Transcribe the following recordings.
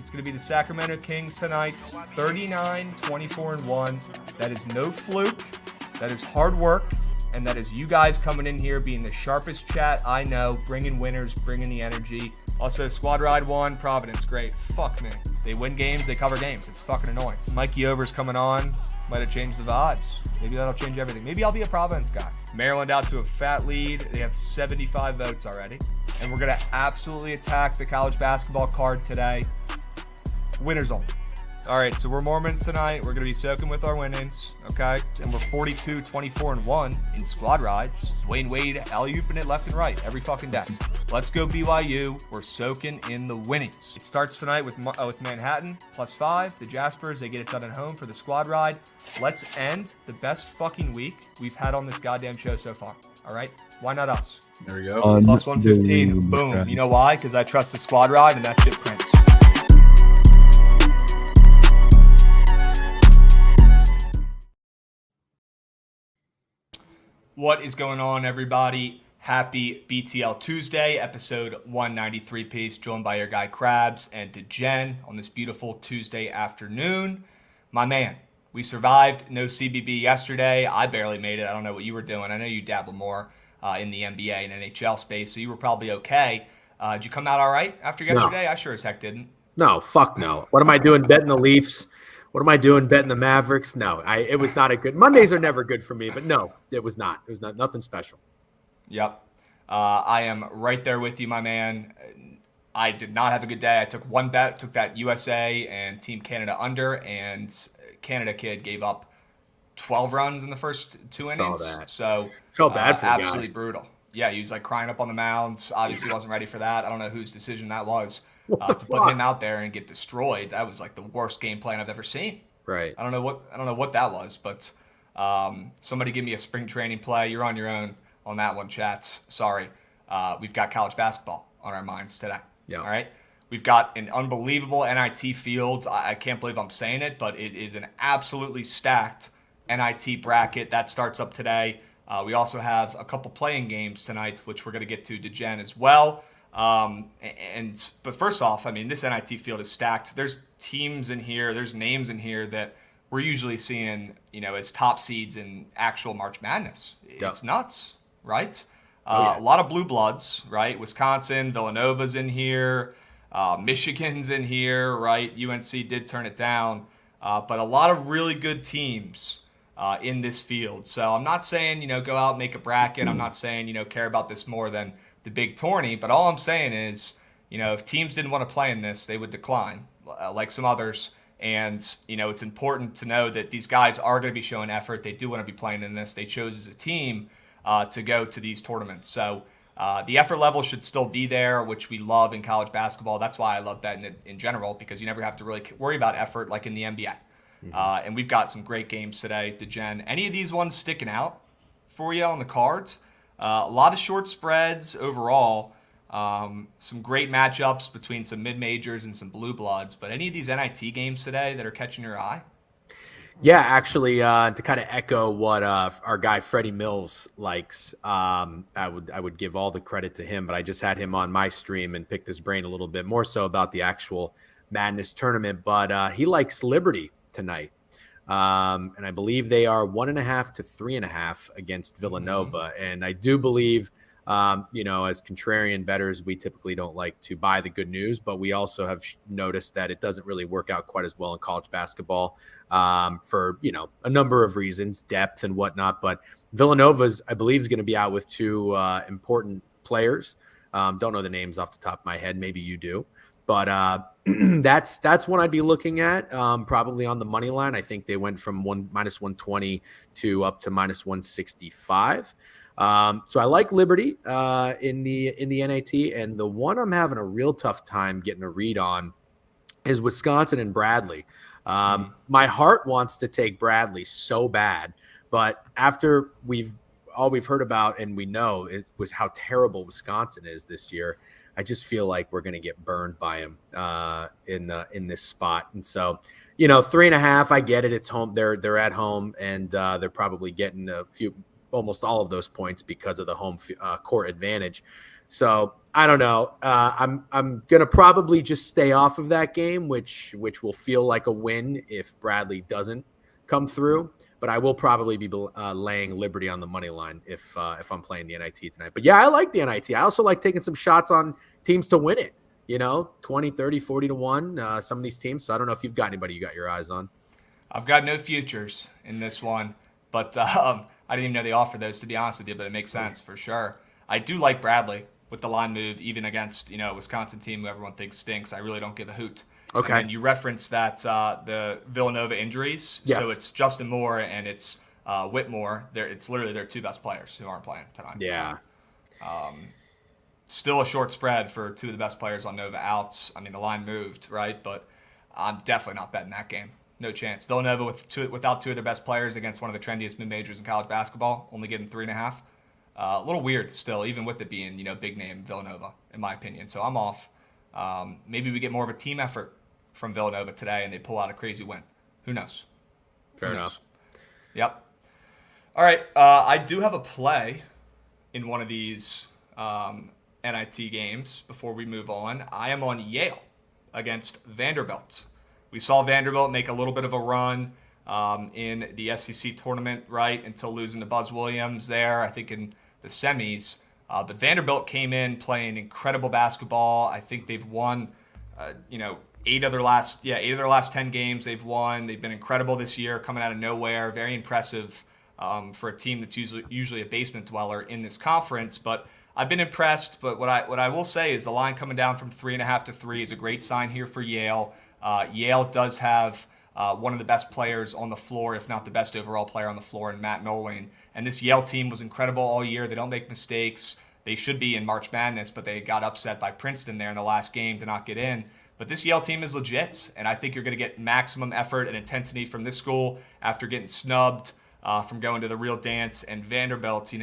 It's going to be the Sacramento Kings tonight, 39, 24-1. That is no fluke. That is hard work. And that is you guys coming in here being the sharpest chat I know, bringing winners, bringing the energy. Also, Squad Ride 1, Providence, great. Fuck me. They win games, they cover games. It's fucking annoying. Mikey Over's coming on. Might have changed the vibes. Maybe that'll change everything. Maybe I'll be a Providence guy. Maryland out to a fat lead. They have 75 votes already. And we're going to absolutely attack the college basketball card today. Winners only. All right, so we're Mormons tonight. We're going to be soaking with our winnings, okay? And we're 42, 24-1 in squad rides. Dwayne Wade alley-ooping it left and right every fucking day. Let's go BYU. We're soaking in the winnings. It starts tonight with Manhattan, +5. The Jaspers, they get it done at home for the squad ride. Let's end the best fucking week we've had on this goddamn show so far, all right? Why not us? There we go. +115. Boom. You know why? Because I trust the squad ride, and that shit prints. What is going on, everybody? Happy BTL Tuesday, episode 193 piece, joined by your guy Krabs and Jovan on this beautiful Tuesday afternoon. My man, we survived no CBB yesterday. I barely made it. I don't know what you were doing. I know you dabble more in the NBA and NHL space, so you were probably okay. Did you come out all right after yesterday? No. I sure as heck didn't. No, fuck no. What am I doing betting the Leafs? What am I doing betting the Mavericks? No, it was not a good. Mondays are never good for me, but no, it was not. It was not nothing special. Yep. I am right there with you, my man. I did not have a good day. I took one bet, took that USA and Team Canada under, and Canada kid gave up 12 runs in the first two innings. Saw that. So felt bad for the absolutely guy. Brutal. Yeah, he was like crying up on the mounds. Obviously wasn't ready for that. I don't know whose decision that was. To put him out there and get destroyed, that was like the worst game plan I've ever seen. Right. I don't know what that was, but somebody give me a spring training play. You're on your own on that one, chats. Sorry. We've got college basketball on our minds today. Yeah. All right. We've got an unbelievable NIT field. I can't believe I'm saying it, but it is an absolutely stacked NIT bracket that starts up today. We also have a couple playing games tonight, which we're going to get to Jovan as well. But first off, I mean, this NIT field is stacked. There's teams in here, there's names in here that we're usually seeing, as top seeds in actual March Madness. It's nuts, right? A lot of blue bloods, right? Wisconsin, Villanova's in here, Michigan's in here, right? UNC did turn it down, but a lot of really good teams in this field. So I'm not saying, go out and make a bracket. I'm not saying, care about this more than the big tourney, but all I'm saying is, if teams didn't want to play in this, they would decline, like some others. And, it's important to know that these guys are going to be showing effort. They do want to be playing in this. They chose as a team to go to these tournaments. So the effort level should still be there, which we love in college basketball. That's why I love betting it in general, because you never have to really worry about effort like in the NBA. And we've got some great games today. Jovan, any of these ones sticking out for you on the cards? A lot of short spreads overall. Some great matchups between some mid-majors and some blue bloods. But any of these NIT games today that are catching your eye? Yeah, actually, to kind of echo what our guy Freddie Mills likes, I would give all the credit to him. But I just had him on my stream and picked his brain a little bit more so about the actual Madness tournament. But he likes Liberty tonight. And I believe they are 1.5 to 3.5 against Villanova. And I do believe, as contrarian bettors, we typically don't like to buy the good news, but we also have noticed that it doesn't really work out quite as well in college basketball for, a number of reasons, depth and whatnot. But Villanova's, I believe, is going to be out with two important players. Don't know the names off the top of my head. Maybe you do. But that's one I'd be looking at, probably on the money line. I think they went from -120 to up to -165. So I like Liberty in the NAT, and the one I'm having a real tough time getting a read on is Wisconsin and Bradley. My heart wants to take Bradley so bad, but after all we've heard about and we know was how terrible Wisconsin is this year. I just feel like we're going to get burned by him in this spot. And so, 3.5, I get it. It's home. They're at home, and they're probably getting a few almost all of those points because of the home court advantage. So I don't know. I'm gonna probably just stay off of that game, which will feel like a win if Bradley doesn't come through. But I will probably be laying Liberty on the money line if I'm playing the NIT tonight. But yeah, I like the NIT. I also like taking some shots on teams to win it. 20, 30, 40 to 1, some of these teams. So I don't know if you've got anybody you got your eyes on. I've got no futures in this one, but I didn't even know they offered those, to be honest with you, but it makes sense for sure. I do like Bradley with the line move, even against, a Wisconsin team who everyone thinks stinks. I really don't give a hoot. Okay. And then you referenced that the Villanova injuries. Yes. So it's Justin Moore and it's Whitmore. It's literally their two best players who aren't playing tonight. Yeah. So, still a short spread for two of the best players on Nova outs. I mean, the line moved, right? But I'm definitely not betting that game. No chance. Villanova without two of their best players against one of the trendiest mid-majors in college basketball, only getting 3.5. A little weird still, even with it being, big name Villanova, in my opinion. So I'm off. Maybe we get more of a team effort from Villanova today and they pull out a crazy win. Who knows? Fair enough. Yep. All right. I do have a play in one of these NIT games before we move on. I am on Yale against Vanderbilt. We saw Vanderbilt make a little bit of a run in the SEC tournament, right, until losing to Buzz Williams there, I think in the semis. But Vanderbilt came in playing incredible basketball. I think they've won, 8 of their last 10 games they've won. They've been incredible this year, coming out of nowhere. Very impressive for a team that's usually a basement dweller in this conference. But I've been impressed. But what I will say is the line coming down from 3.5 to 3 is a great sign here for Yale. Yale does have one of the best players on the floor, if not the best overall player on the floor, in Matt Nolan. And this Yale team was incredible all year. They don't make mistakes. They should be in March Madness, but they got upset by Princeton there in the last game to not get in. But this Yale team is legit, and I think you're going to get maximum effort and intensity from this school after getting snubbed from going to the real dance. And Vanderbilt,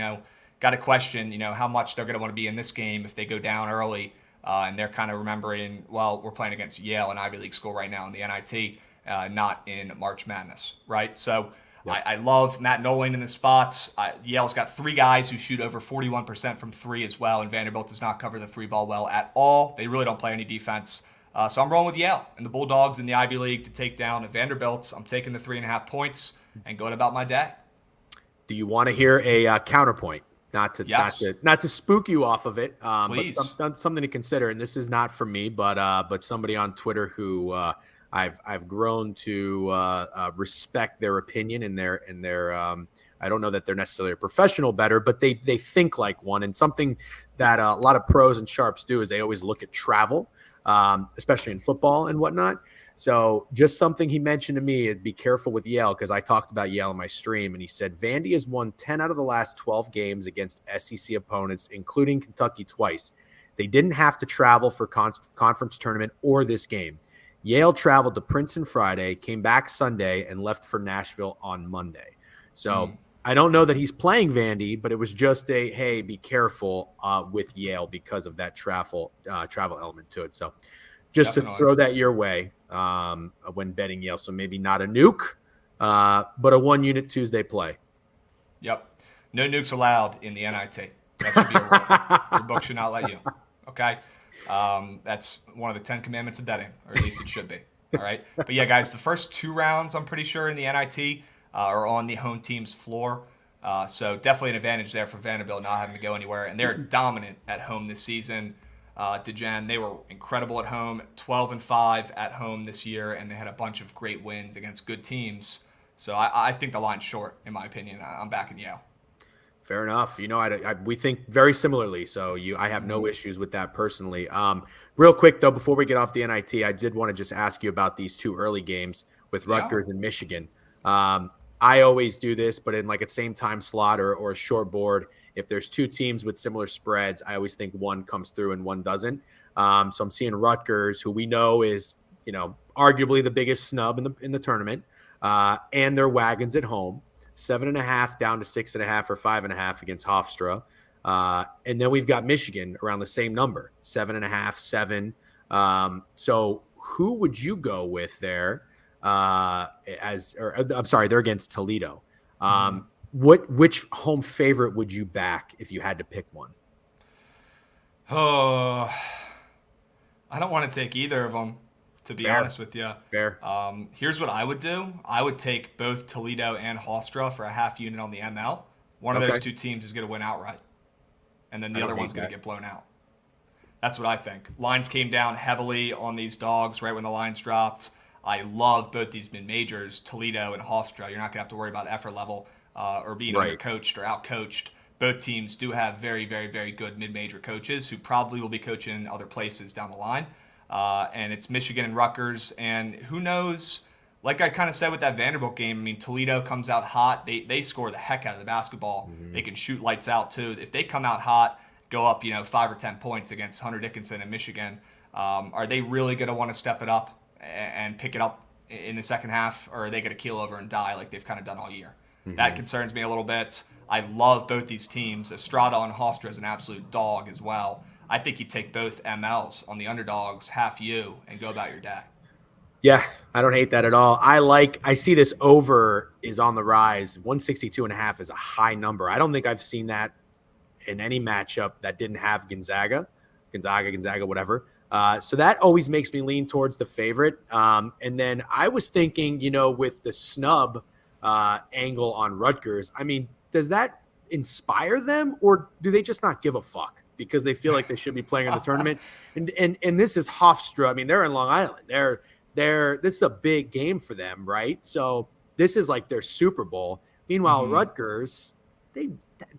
got to question, how much they're going to want to be in this game if they go down early. And they're kind of remembering, well, we're playing against Yale, an Ivy League school right now in the NIT, not in March Madness, right? So yep. I love Matt Nolan in the spots. Yale's got 3 guys who shoot over 41% from 3 as well, and Vanderbilt does not cover the 3 ball well at all. They really don't play any defense. So I'm rolling with Yale and the Bulldogs in the Ivy League to take down the Vanderbilts. I'm taking the 3.5 points and going about my day. Do you want to hear a counterpoint? Not to spook you off of it, but something to consider. And this is not for me, but somebody on Twitter who I've grown to respect their opinion and their I don't know that they're necessarily a professional bettor, but they think like one. And something that a lot of pros and sharps do is they always look at travel, especially in football and whatnot. So just something he mentioned to me, be careful with Yale, because I talked about Yale in my stream, and he said Vandy has won 10 out of the last 12 games against SEC opponents, including Kentucky twice. They didn't have to travel for conference tournament or this game. Yale traveled to Princeton Friday, came back Sunday, and left for Nashville on Monday. So I don't know that he's playing Vandy, but it was just a, hey, be careful with Yale because of that travel element to it. So just Definitely. To throw that your way when betting Yale. So maybe not a nuke, but a 1-unit Tuesday play. Yep. No nukes allowed in the NIT. That should be a rule. Your book should not let you. Okay? That's one of the 10 commandments of betting, or at least it should be. All right? But yeah, guys, the first 2 rounds, I'm pretty sure, in the NIT are on the home team's floor. So definitely an advantage there for Vanderbilt not having to go anywhere. And they're dominant at home this season. DeGen, they were incredible at home, 12-5 at home this year, and they had a bunch of great wins against good teams. So I think the line's short, in my opinion. I'm backing Yale. Fair enough. We think very similarly, so I have no issues with that personally. Real quick, though, before we get off the NIT, I did want to just ask you about these 2 early games with Rutgers and Michigan. I always do this, but in like a same time slot or a short board. If there's 2 teams with similar spreads, I always think one comes through and one doesn't. So I'm seeing Rutgers, who we know is, arguably the biggest snub in the tournament, and their wagons at home, 7.5 down to 6.5 or 5.5 against Hofstra. And then we've got Michigan around the same number, 7.5, 7. So who would you go with there? They're against Toledo. which home favorite would you back if you had to pick one? Oh, I don't want to take either of them, to be Fair, honest with you. fair. Here's what I would do. I would take both Toledo and Hofstra for a half unit on the ML. One of those Okay, two teams is going to win outright, and then I the don't other hate one's going to that. get blown out. That's what I think. Lines came down heavily on these dogs right when the lines dropped. I love both these mid majors, Toledo and Hofstra. You're not going to have to worry about effort level or being Right. undercoached or outcoached. Both teams do have very, very, very good mid major coaches who probably will be coaching other places down the line. And it's Michigan and Rutgers. And who knows? Like I kind of said with that Vanderbilt game, I mean, Toledo comes out hot. They score the heck out of the basketball. Hmm. They can shoot lights out too. If they come out hot, go up, 5 or 10 points against Hunter Dickinson and Michigan, are they really going to want to step it up and pick it up in the second half, or are they going to keel over and die like they've kind of done all year? That Hmm. concerns me a little bit. I love both these teams. Estrada and Hofstra is an absolute dog as well. I think you take both MLs on the underdogs, half you, and go about your day. Yeah, I don't hate that at all. I see this over is on the rise. 162.5 is a high number. I don't think I've seen that in any matchup that didn't have Gonzaga, whatever. So that always makes me lean towards the favorite. And then I was thinking, with the snub angle on Rutgers, I mean, does that inspire them, or do they just not give a fuck because they feel like they should be playing in the tournament? And this is Hofstra. I mean, they're in Long Island. This is a big game for them, right? So this is like their Super Bowl. Meanwhile, Mm-hmm. Rutgers, they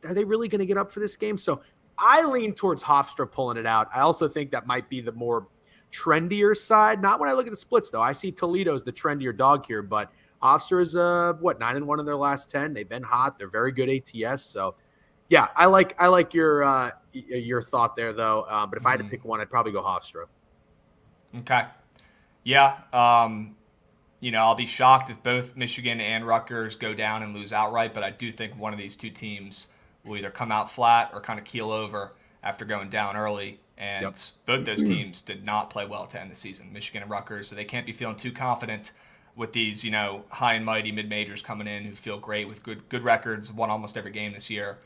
are they really going to get up for this game? So I lean towards Hofstra pulling it out. I also think that might be the more trendier side. Not when I look at the splits, though. I see Toledo's the trendier dog here, but Hofstra is 9-1 in their last 10. They've been hot. They're very good ATS. So yeah, I like your thought there though. But if I had to Mm-hmm. pick one, I'd probably go Hofstra. Okay. Yeah. I'll be shocked if both Michigan and Rutgers go down and lose outright, but I do think one of these two teams will either come out flat or kind of keel over after going down early. And Yep. both those teams did not play well to end the season, Michigan and Rutgers, so they can't be feeling too confident with these, high and mighty mid majors coming in who feel great with good records, won almost every game this year.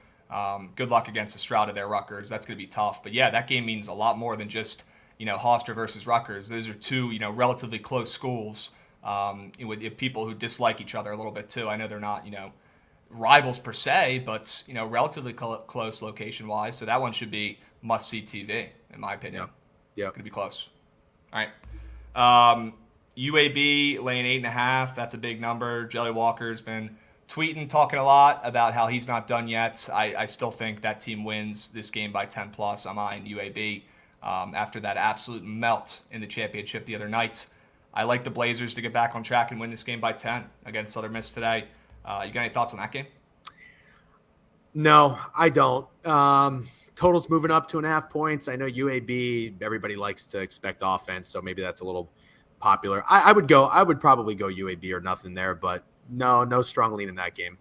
Good luck against Estrada there, Rutgers. That's going to be tough. But yeah, that game means a lot more than just Hofstra versus Rutgers. Those are two relatively close schools with people who dislike each other a little bit too. I know they're not rivals per se, but relatively close location wise. So that one should be must see TV in my opinion. Yep. Yep. Going to be close. All right. UAB laying 8.5. That's a big number. Jelly Walker's been tweeting, talking a lot about how he's not done yet. I still think that team wins this game by 10 plus. I'm eyeing UAB after that absolute melt in the championship the other night. I like the Blazers to get back on track and win this game by 10 against Southern Miss today. You got any thoughts on that game? No, I don't. Total's moving up 2.5 points. I know UAB, everybody likes to expect offense, so maybe that's a little popular. I would probably go UAB or nothing there, but no strong lean in that game.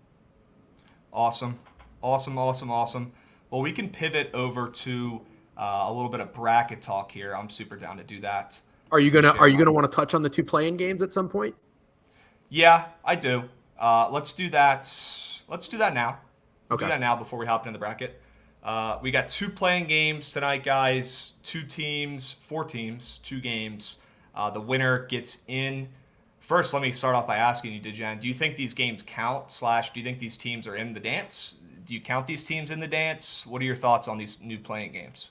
Awesome. Well, we can pivot over to a little bit of bracket talk here. I'm super down to do that. Are you Share my- gonna want to touch on the two playing games at some point? Yeah, I do. Let's do that. Let's do that now. We'll Okay. do that now before we hop into the bracket. We got two playing games tonight, guys. 4 teams, 2 games. The winner gets in. First, let me start off by asking you, Dejan, do you think these games count? / do you think these teams are in the dance? Do you count these teams in the dance? What are your thoughts on these new playing games?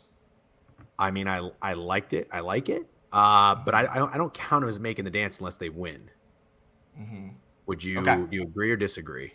I mean, I liked it. I like it. But I don't count them as making the dance unless they win. Mm-hmm. Would you Okay. do you agree or disagree?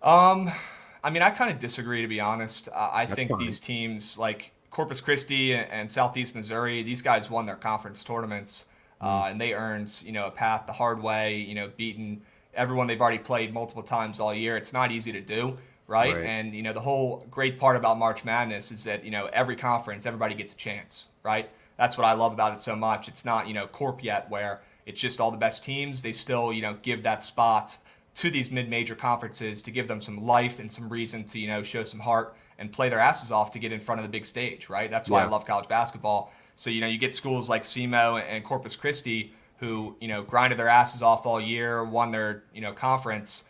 I mean, I kind of disagree, to be honest. I That's think fine. these teams like Corpus Christi and Southeast Missouri, these guys won their conference tournaments, and they earned, a path the hard way, beating everyone they've already played multiple times all year. It's not easy to do, right? Right. And, the whole great part about March Madness is that, every conference, everybody gets a chance, right? That's what I love about it so much. It's not, Corp yet where it's just all the best teams. They still, give that spot to these mid-major conferences to give them some life and some reason to show some heart and play their asses off to get in front of the big stage, right? That's why I Yeah. love college basketball. So you get schools like SEMO and Corpus Christi who grinded their asses off all year, won their conference.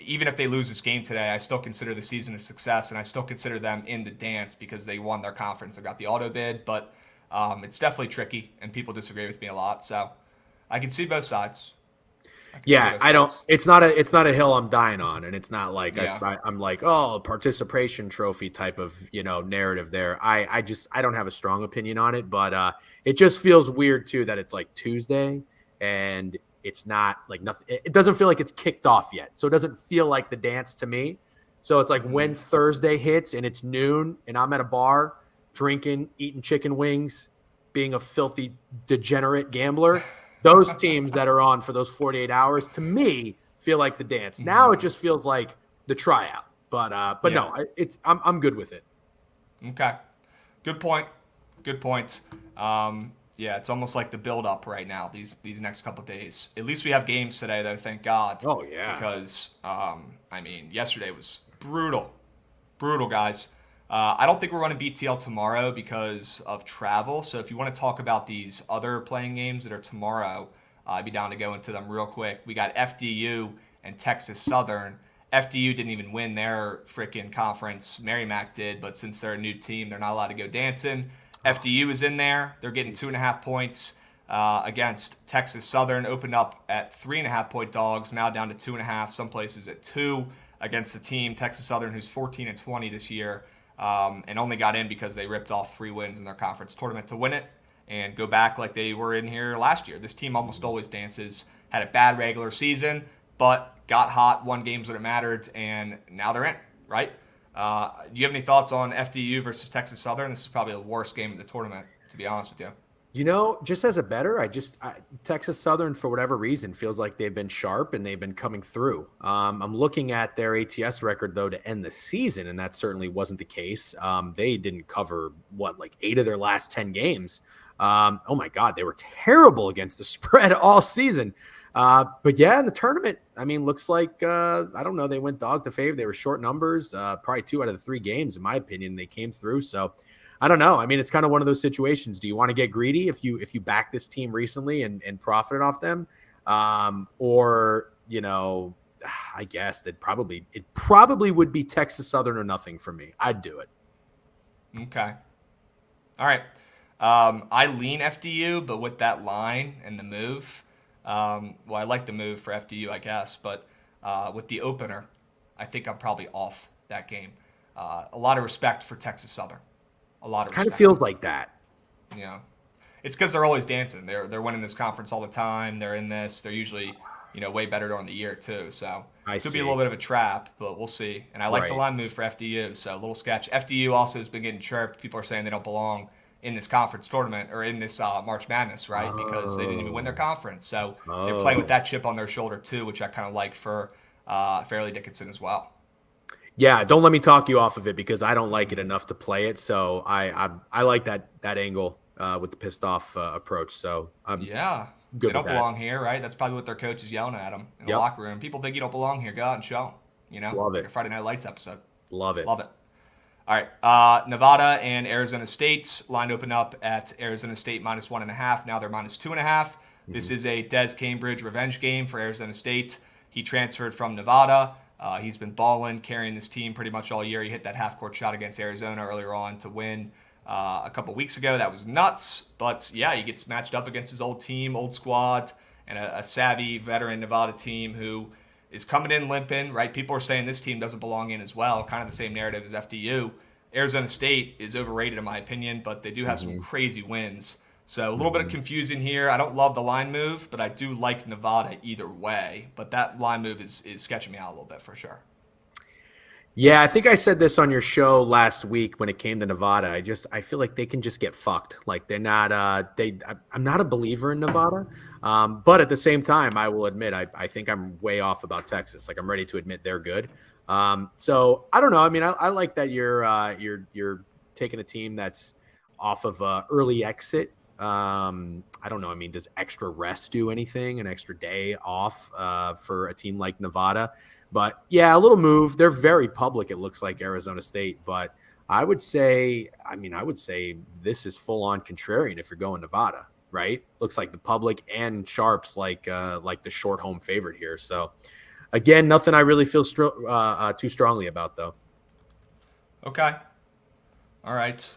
even if they lose this game today, I still consider the season a success, and I still consider them in the dance because they won their conference and got the auto bid. But it's definitely tricky, and people disagree with me a lot. So I can see both sides. I can see Yeah, both I don't. sides. It's not a hill I'm dying on, and it's not like Yeah. I'm like, oh, participation trophy type of narrative there. I don't have a strong opinion on it, but it just feels weird too that it's like Tuesday and it's not like nothing. It doesn't feel like it's kicked off yet, so it doesn't feel like the dance to me. So it's like Hmm. when Thursday hits and it's noon and I'm at a bar drinking, eating chicken wings, being a filthy degenerate gambler, those teams that are on for those 48 hours to me feel like the dance. Now it Hmm. just feels like the tryout. But Yeah. no, I'm good with it. Okay. Good point. Good point. Yeah, it's almost like the build up right now. These next couple days. At least we have games today, though. Thank God. Oh yeah. Because I mean, yesterday was brutal, brutal, guys. I don't think we're running BTL tomorrow because of travel. So if you want to talk about these other playing games that are tomorrow, I'd be down to go into them real quick. We got FDU and Texas Southern. FDU didn't even win their freaking conference. Merrimack did, but since they're a new team, they're not allowed to go dancing. FDU is in there. They're getting 2.5 points against Texas Southern. Opened up at 3.5 point dogs, now down to 2.5. Some places at 2 against the team Texas Southern, who's 14-20 this year, and only got in because they ripped off 3 wins in their conference tournament to win it and go back like they were in here last year. This team almost always dances. Had a bad regular season, but got hot, won games when it mattered, and now they're in, right? Do you have any thoughts on FDU versus Texas Southern? This is probably the worst game of the tournament, to be honest with you. Just as a better, Texas Southern, for whatever reason, feels like they've been sharp and they've been coming through. I'm looking at their ATS record, though, to end the season, and that certainly wasn't the case. They didn't cover, like 8 of their last 10 games. Oh, my God, they were terrible against the spread all season. But, yeah, in the tournament, I mean, looks like, I don't know, they went dog to fave. They were short numbers, probably 2 out of the 3 games, in my opinion, they came through. So, I don't know. I mean, it's kind of one of those situations. Do you want to get greedy if you back this team recently and profited off them, or I guess it probably would be Texas Southern or nothing for me. I'd do it. Okay. All right. I lean FDU, but with that line and the move, well, I like the move for FDU, I guess, but with the opener, I think I'm probably off that game. A lot of respect for Texas Southern. A lot of Kind of respect. feels like that. Yeah, it's because they're always dancing. They're winning this conference all the time. They're in this. They're usually way better during the year too. So I could be a see. little bit of a trap, but we'll see. And I like the Right. line move for FDU. So a little sketch. FDU also has been getting chirped. People are saying they don't belong in this conference tournament or in this March Madness, right? Because they didn't even win their conference. So they're playing with Oh. that chip on their shoulder too, which I kind of like for Fairleigh Dickinson as well. Yeah, don't let me talk you off of it because I don't like it enough to play it. So I like that angle with the pissed off approach. So I'm Yeah. They good with don't that. belong here, right? That's probably what their coach is yelling at them in the Yep, locker room. People think you don't belong here. Go out and show them. love Like it, a Friday Night Lights episode. love it. Love it. All right. Nevada and Arizona State line open up at Arizona State -1.5. Now they're -2.5. This Mhm. is a Des Cambridge revenge game for Arizona State. He transferred from Nevada. He's been balling, carrying this team pretty much all year. He hit that half-court shot against Arizona earlier on to win a couple weeks ago. That was nuts. But yeah, he gets matched up against his old team, old squad, and a savvy veteran Nevada team who is coming in limping, right? People are saying this team doesn't belong in as well. Kind of the same narrative as FDU. Arizona State is overrated in my opinion, but they do have some Mhm. crazy wins. So a little bit of Mhm. confusion here. I don't love the line move, but I do like Nevada either way. But that line move is sketching me out a little bit for sure. Yeah, I think I said this on your show last week when it came to Nevada. I feel like they can just get fucked. Like they're not I'm not a believer in Nevada. But at the same time, I will admit I think I'm way off about Texas. Like I'm ready to admit they're good. So I don't know. I mean, I like that you're taking a team that's off of early exit. I don't know. I mean, does extra rest do anything? An extra day off for a team like Nevada? But yeah, a little move. They're very public. It looks like Arizona State, but I would say this is full on contrarian if you're going Nevada, right? Looks like the public and sharps like the short home favorite here. So Again, nothing I really feel too strongly about, though. Okay. All right.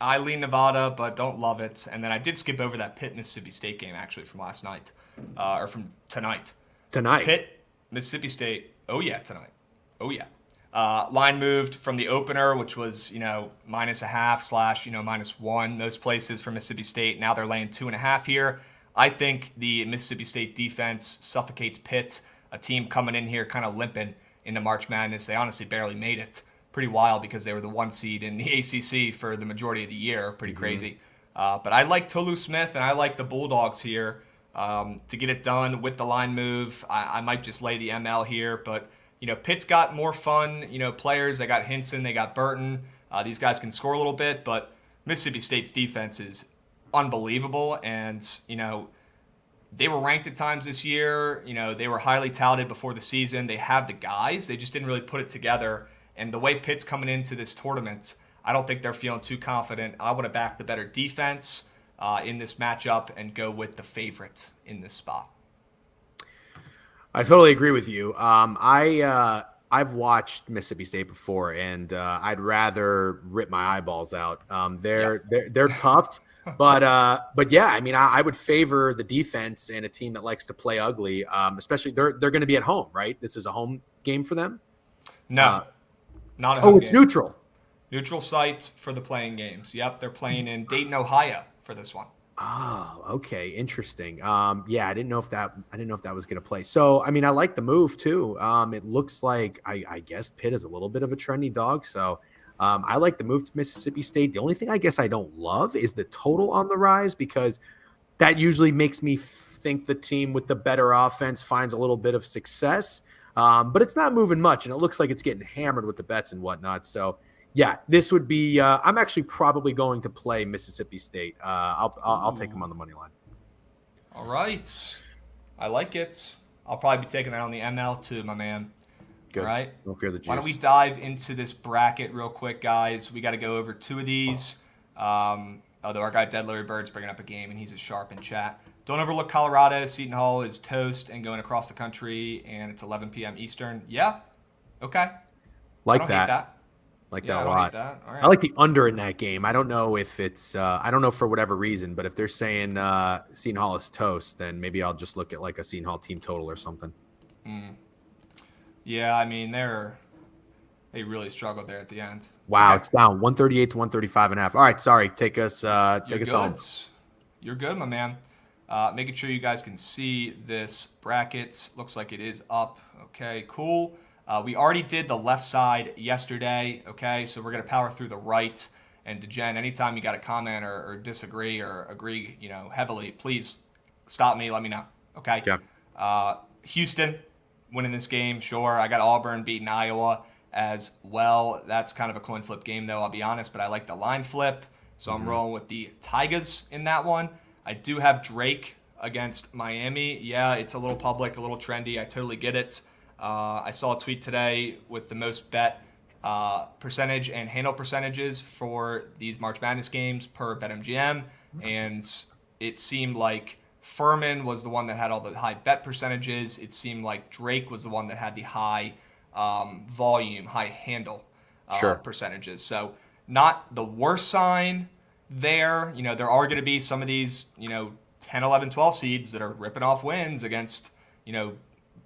I lean Nevada, but don't love it. And then I did skip over that Pitt Mississippi State game actually from last night, or from tonight. Tonight. Pitt, Mississippi State. Oh yeah, tonight. Oh yeah. Line moved from the opener, which was -0.5 / -1 most places for Mississippi State. Now they're laying 2.5 here. I think the Mississippi State defense suffocates Pitt, a team coming in here kind of limping into March Madness. They honestly barely made it. Pretty wild because they were the 1 seed in the ACC for the majority of the year. Pretty crazy. But I like Tolu Smith and I like the Bulldogs here to get it done with the line move. I might just lay the ML here, but Pitt's got more fun, players. They got Hinson, they got Burton. These guys can score a little bit, but Mississippi State's defense is unbelievable, and they were ranked at times this year. They were highly touted before the season. They have the guys, they just didn't really put it together. And the way Pitt's coming into this tournament, I don't think they're feeling too confident. I want to back the better defense in this matchup and go with the favorite in this spot. I totally agree with you. I've watched Mississippi State before, and I'd rather rip my eyeballs out. They're tough, but yeah, I mean, I would favor the defense and a team that likes to play ugly. Especially they're going to be at home, right? This is a home game for them. No. Not a home it's game. neutral. Neutral site for the playing games. Yep, they're playing in Dayton, Ohio for this one. Oh, okay, interesting. Yeah, I didn't know if that was going to play. So, I mean, I like the move too. It looks like I guess Pitt is a little bit of a trendy dog. So, I like the move to Mississippi State. The only thing I guess I don't love is the total on the rise, because that usually makes me think the team with the better offense finds a little bit of success. But it's not moving much, and it looks like it's getting hammered with the bets and whatnot. So, yeah, this would be. I'm actually probably going to play Mississippi State. I'll take them on the money line. All right, I like it. I'll probably be taking that on the ML too, my man. Good. All right. Don't fear the juice. Why don't we dive into this bracket real quick, guys? We got to go over 2 of these. Although our guy Dead Larry Bird's bringing up a game, and he's a sharp in chat. Don't overlook Colorado. Seton Hall is toast and going across the country, and it's 11 p.m. Eastern. Yeah, okay. Like I don't that. hate that. Like Yeah, that I a don't lot. hate that. All right. I like the under in that game. I don't know if it's. I don't know for whatever reason, but if they're saying Seton Hall is toast, then maybe I'll just look at like a Seton Hall team total or something. Yeah, I mean they really struggled there at the end. Wow, Okay. It's down 138 to 135.5. All right, sorry, take us home. You're good, my man. Making sure you guys can see this bracket. Looks like it is up. Okay, cool. We already did the left side yesterday. Okay, so we're gonna power through the right. And to Jen, anytime you got a comment or disagree or agree, heavily, please stop me. Let me know. Okay. Yeah. Houston winning this game, sure. I got Auburn beating Iowa as well. That's kind of a coin flip game, though, I'll be honest, but I like the line flip, so I'm rolling with the Tigers in that one. I do have Drake against Miami. Yeah, it's a little public, a little trendy. I totally get it. I saw a tweet today with the most bet percentage and handle percentages for these March Madness games per BetMGM, and it seemed like Furman was the one that had all the high bet percentages. It seemed like Drake was the one that had the high volume, high handle percentages. So not the worst sign there. There are going to be some of these, 10, 11, 12 seeds that are ripping off wins against,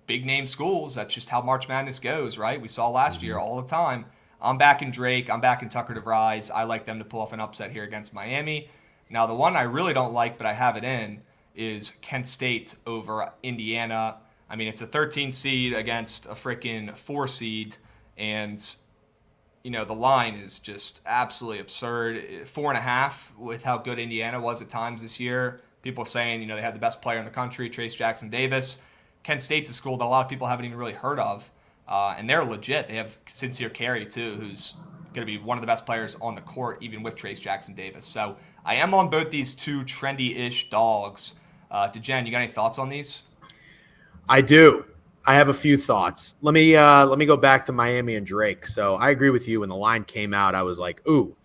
big name schools. That's just how March Madness goes, right? We saw last year all the time. I'm backing Drake. I'm backing Tucker DeVries. I like them to pull off an upset here against Miami. Now, the one I really don't like, but I have it in, is Kent State over Indiana. I mean, it's a 13 seed against a freaking 4 seed, and the line is just absolutely absurd. 4.5 with how good Indiana was at times this year. People are saying they have the best player in the country, Trace Jackson Davis. Kent State's a school that a lot of people haven't even really heard of, and they're legit. They have Sincere Carey too, who's going to be one of the best players on the court, even with Trace Jackson Davis. So I am on both these two trendy-ish dogs. Jen, you got any thoughts on these? I do. I have a few thoughts. Let me go back to Miami and Drake. So I agree with you. When the line came out, I was like, ooh,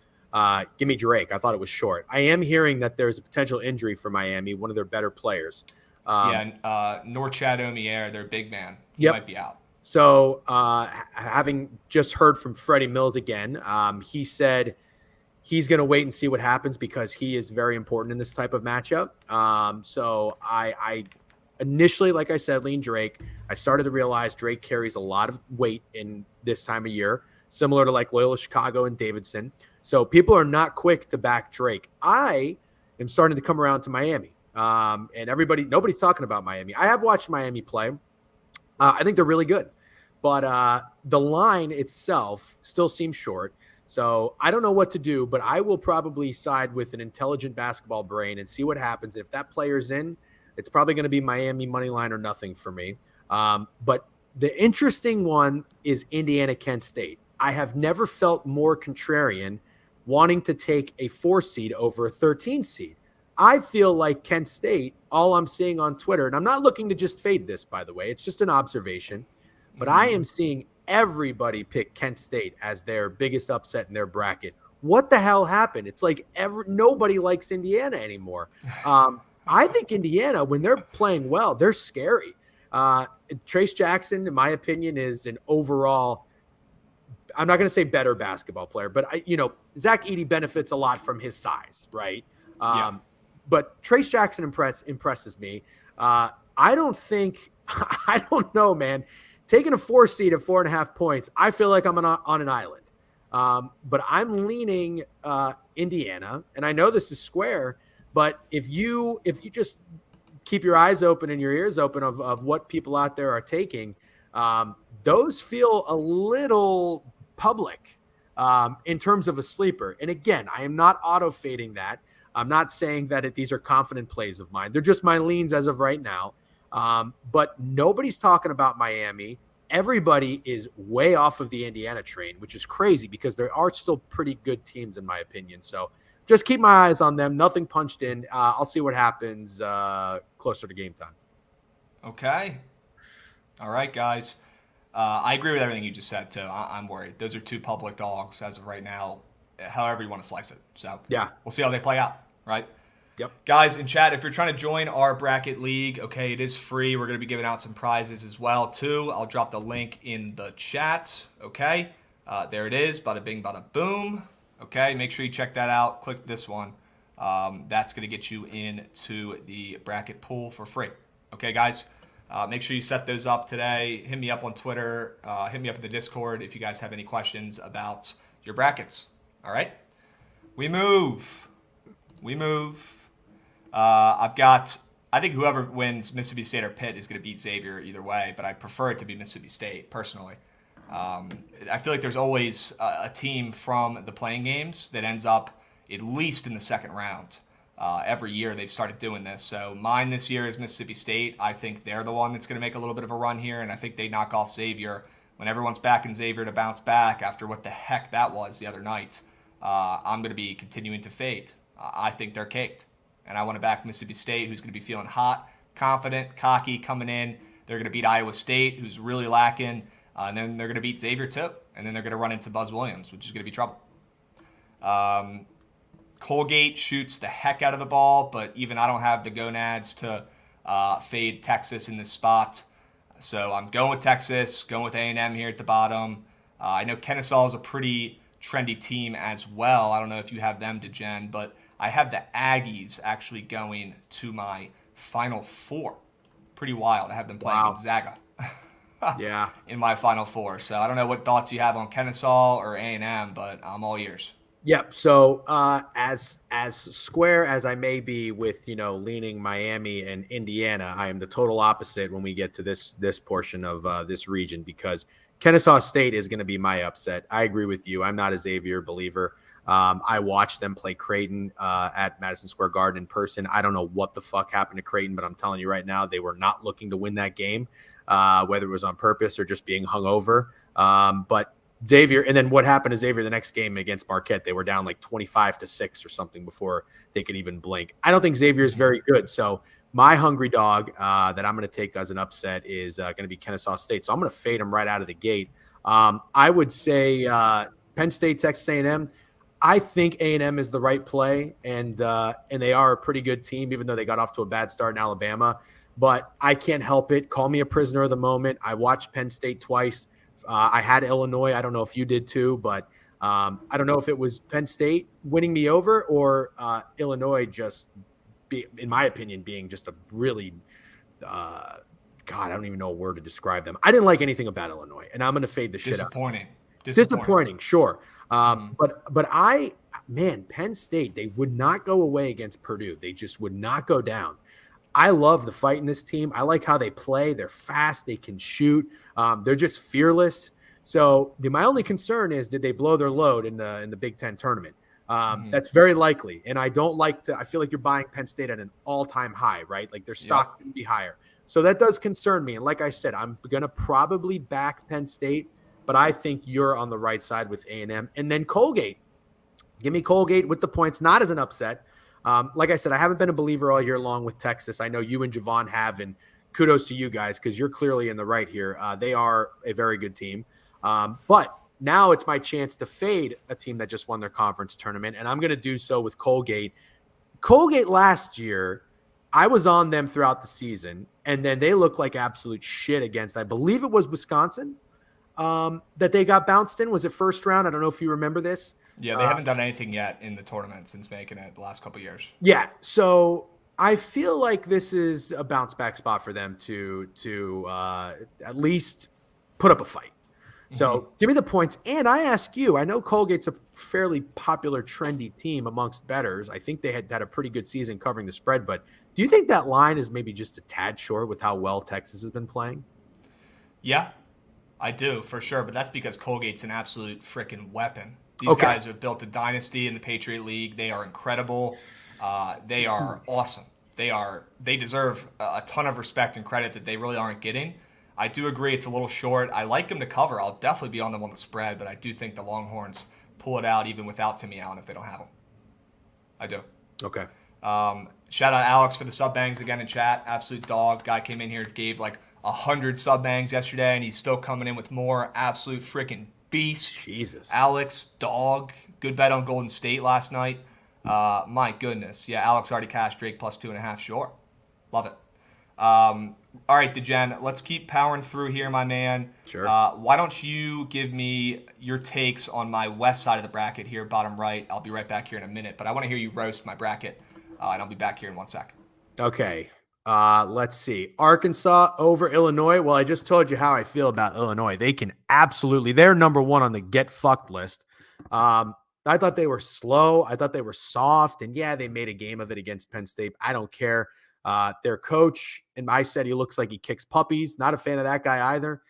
give me Drake. I thought it was short. I am hearing that there's a potential injury for Miami, one of their better players. Yeah, Norchad Omier, their big man, he Yep. might be out. So, having just heard from Freddie Mills again, he said he's going to wait and see what happens because he is very important in this type of matchup. So I initially, like I said, lean Drake. I started to realize Drake carries a lot of weight in this time of year, similar to like Loyola Chicago and Davidson. So people are not quick to back Drake. I am starting to come around to Miami. And nobody's talking about Miami. I have watched Miami play. I think they're really good, but the line itself still seems short. So I don't know what to do, but I will probably side with an intelligent basketball brain and see what happens. If that player's in, it's probably going to be Miami money line or nothing for me. But the interesting one is Indiana Kent State. I have never felt more contrarian wanting to take a 4 seed over a 13 seed. I feel like Kent State, all I'm seeing on Twitter, and I'm not looking to just fade this, by the way, it's just an observation, but I am seeing everybody pick Kent State as their biggest upset in their bracket. What the hell happened? It's like nobody likes Indiana anymore. I think Indiana, when they're playing well, they're scary. Trace Jackson, in my opinion, is an overall, I'm not going to say better basketball player, but Zach Edey benefits a lot from his size, right? Yeah. But Trace Jackson impresses me. I don't know, man. Taking a 4 seed at 4.5 points, I feel like I'm on an island. But I'm leaning Indiana, and I know this is square, but if you just keep your eyes open and your ears open of what people out there are taking, those feel a little public in terms of a sleeper. And again, I am not auto fading that. I'm not saying that these are confident plays of mine. They're just my leans as of right now. But nobody's talking about Miami. Everybody is way off of the Indiana train, which is crazy because there are still pretty good teams in my opinion. So just keep my eyes on them. Nothing punched in. I'll see what happens closer to game time. Okay. All right, guys. I agree with everything you just said, too. I'm worried. Those are two public dogs as of right now, however you want to slice it. So Yeah. we'll see how they play out, right? Yep. Guys, in chat, if you're trying to join our bracket league, okay, it is free. We're going to be giving out some prizes as well, too. I'll drop the link in the chat, okay? There it is. Bada bing, bada boom. Okay, make sure you check that out. Click this one. That's going to get you into the bracket pool for free. Okay, guys? Make sure you set those up today. Hit me up on Twitter. Hit me up in the Discord if you guys have any questions about your brackets. All right? We move. I think whoever wins Mississippi State or Pitt is going to beat Xavier either way, but I prefer it to be Mississippi State, personally. I feel like there's always a team from the playing games that ends up at least in the second round. Every year they've started doing this. So mine this year is Mississippi State. I think they're the one that's going to make a little bit of a run here, and I think they knock off Xavier. When everyone's back in Xavier to bounce back after what the heck that was the other night, I'm going to be continuing to fade. I think they're caked. And I want to back Mississippi State, who's going to be feeling hot, confident, cocky, coming in. They're going to beat Iowa State, who's really lacking. And then they're going to beat Xavier, too. And then they're going to run into Buzz Williams, which is going to be trouble. Colgate shoots the heck out of the ball, but even I don't have the gonads to fade Texas in this spot. So I'm going with Texas, going with A&M here at the bottom. I know Kennesaw is a pretty trendy team as well. I don't know if you have them, DeGen, but I have the Aggies actually going to my Final Four. Pretty wild. I have them playing Gonzaga. Yeah. In my Final Four. So I don't know what thoughts you have on Kennesaw or A&M, but I'm all ears. Yep. So as square as I may be with leaning Miami and Indiana, I am the total opposite when we get to this portion of this region because Kennesaw State is going to be my upset. I agree with you. I'm not a Xavier believer. I watched them play Creighton at Madison Square Garden in person. I don't know what the fuck happened to Creighton, but I'm telling you right now, they were not looking to win that game, whether it was on purpose or just being hungover. But Xavier, and then what happened to Xavier the next game against Marquette? They were down like 25-6 or something before they could even blink. I don't think Xavier is very good. So my hungry dog that I'm going to take as an upset is going to be Kennesaw State. So I'm going to fade them right out of the gate. I would say Penn State, Texas A&M. I think A&M is the right play, and they are a pretty good team, even though they got off to a bad start in Alabama. but I can't help it. Call me a prisoner of the moment. I watched Penn State twice. I had Illinois. I don't know if you did too, but I don't know if it was Penn State winning me over or Illinois just, in my opinion, being just a really God, I don't even know a word to describe them. I didn't like anything about Illinois, and I'm going to fade the shit out. Disappointing, sure. Man, Penn State, they would not go away against Purdue. They just would not go down. I love the fight in this team. I like how they play. They're fast. They can shoot. They're just fearless. So my only concern is, did they blow their load in the Big Ten tournament? That's very likely. And I don't like to – I feel like you're buying Penn State at an all-time high, right? Like their stock can be higher. So that does concern me. And like I said, I'm going to probably back Penn State, but I think you're on the right side with A&M. And then Colgate. Give me Colgate with the points, not as an upset. Like I said, I haven't been a believer all year long with Texas. I know you and Jovan have, and kudos to you guys because you're clearly in the right here. They are a very good team. But now it's my chance to fade a team that just won their conference tournament, and I'm going to do so with Colgate. Colgate last year, I was on them throughout the season, and then they looked like absolute shit against, I believe it was Wisconsin, that they got bounced in. Was it first round? I don't know if you remember this. Yeah, they haven't done anything yet in the tournament since making it the last couple of years. Yeah, so I feel like this is a bounce back spot for them to at least put up a fight. So give me the points. And I ask you, I know Colgate's a fairly popular, trendy team amongst bettors. I think they had a pretty good season covering the spread. But do you think that line is maybe just a tad short with how well Texas has been playing? Yeah, I do, for sure. But that's because Colgate's an absolute freaking weapon. These guys have built a dynasty in the Patriot League. They are incredible. They are awesome. They deserve a ton of respect and credit that they really aren't getting. I do agree it's a little short. I like them to cover. I'll definitely be on them on the spread, but I do think the Longhorns pull it out even without Timmy Allen if they don't have him. I do. Okay. Shout out Alex for the sub bangs again in chat. Absolute dog. Guy came in here, gave like 100 sub bangs yesterday, and he's still coming in with more. Absolute freaking beast. Jesus. Alex, dog. Good bet on Golden State last night. My goodness. Yeah, Alex already cashed Drake plus 2.5. Sure. Love it. All right, DeGen, let's keep powering through here, my man. Sure. Why don't you give me your takes on my west side of the bracket here, bottom right. I'll be right back here in a minute, but I want to hear you roast my bracket, and I'll be back here in 1 sec. Okay. Let's see. Arkansas over Illinois. Well, I just told you how I feel about Illinois. They can they're number one on the get fucked list. I thought they were slow. I thought they were soft. And yeah, they made a game of it against Penn State. I don't care. Their coach, and I said he looks like he kicks puppies. Not a fan of that guy either.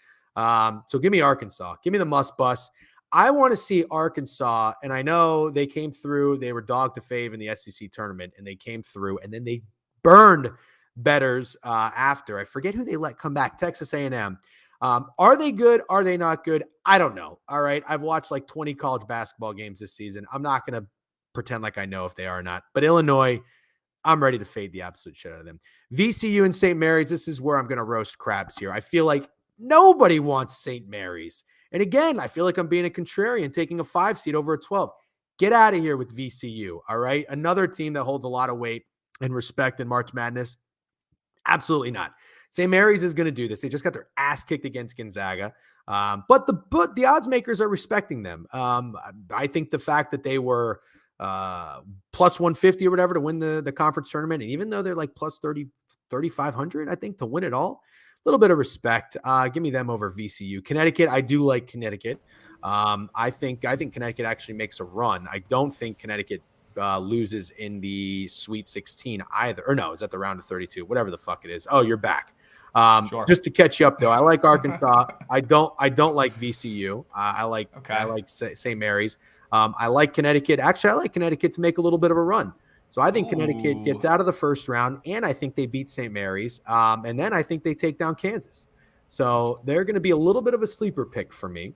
So give me Arkansas. Give me the must bus. I want to see Arkansas, and I know they came through. They were dog to fave in the SEC tournament, and they came through, and then they burned bettors after. I forget who they let come back. Texas A&M. Are they good? Are they not good? I don't know. All right. I've watched like 20 college basketball games this season. I'm not going to pretend like I know if they are or not. But Illinois, I'm ready to fade the absolute shit out of them. VCU and St. Mary's, this is where I'm going to roast Krabs here. I feel like nobody wants St. Mary's. And again, I feel like I'm being a contrarian, taking a 5 seed over a 12. Get out of here with VCU, all right? Another team that holds a lot of weight and respect in March Madness. Absolutely not. St. Mary's is going to do this. They just got their ass kicked against Gonzaga. But the odds makers are respecting them. I think the fact that they were plus 150 or whatever to win the conference tournament, and even though they're like plus 3,500, I think, to win it all, a little bit of respect. Give me them over VCU. Connecticut, I do like Connecticut. I think Connecticut actually makes a run. I don't think Connecticut loses in the Sweet 16 either. Or no, is that the round of 32? Whatever the fuck it is. Oh, you're back. Sure. Just to catch you up, though, I like Arkansas. I don't like VCU. I like St. Mary's. I like Connecticut. Actually, I like Connecticut to make a little bit of a run. So I think Connecticut gets out of the first round, and I think they beat St. Mary's. And then I think they take down Kansas. So they're going to be a little bit of a sleeper pick for me.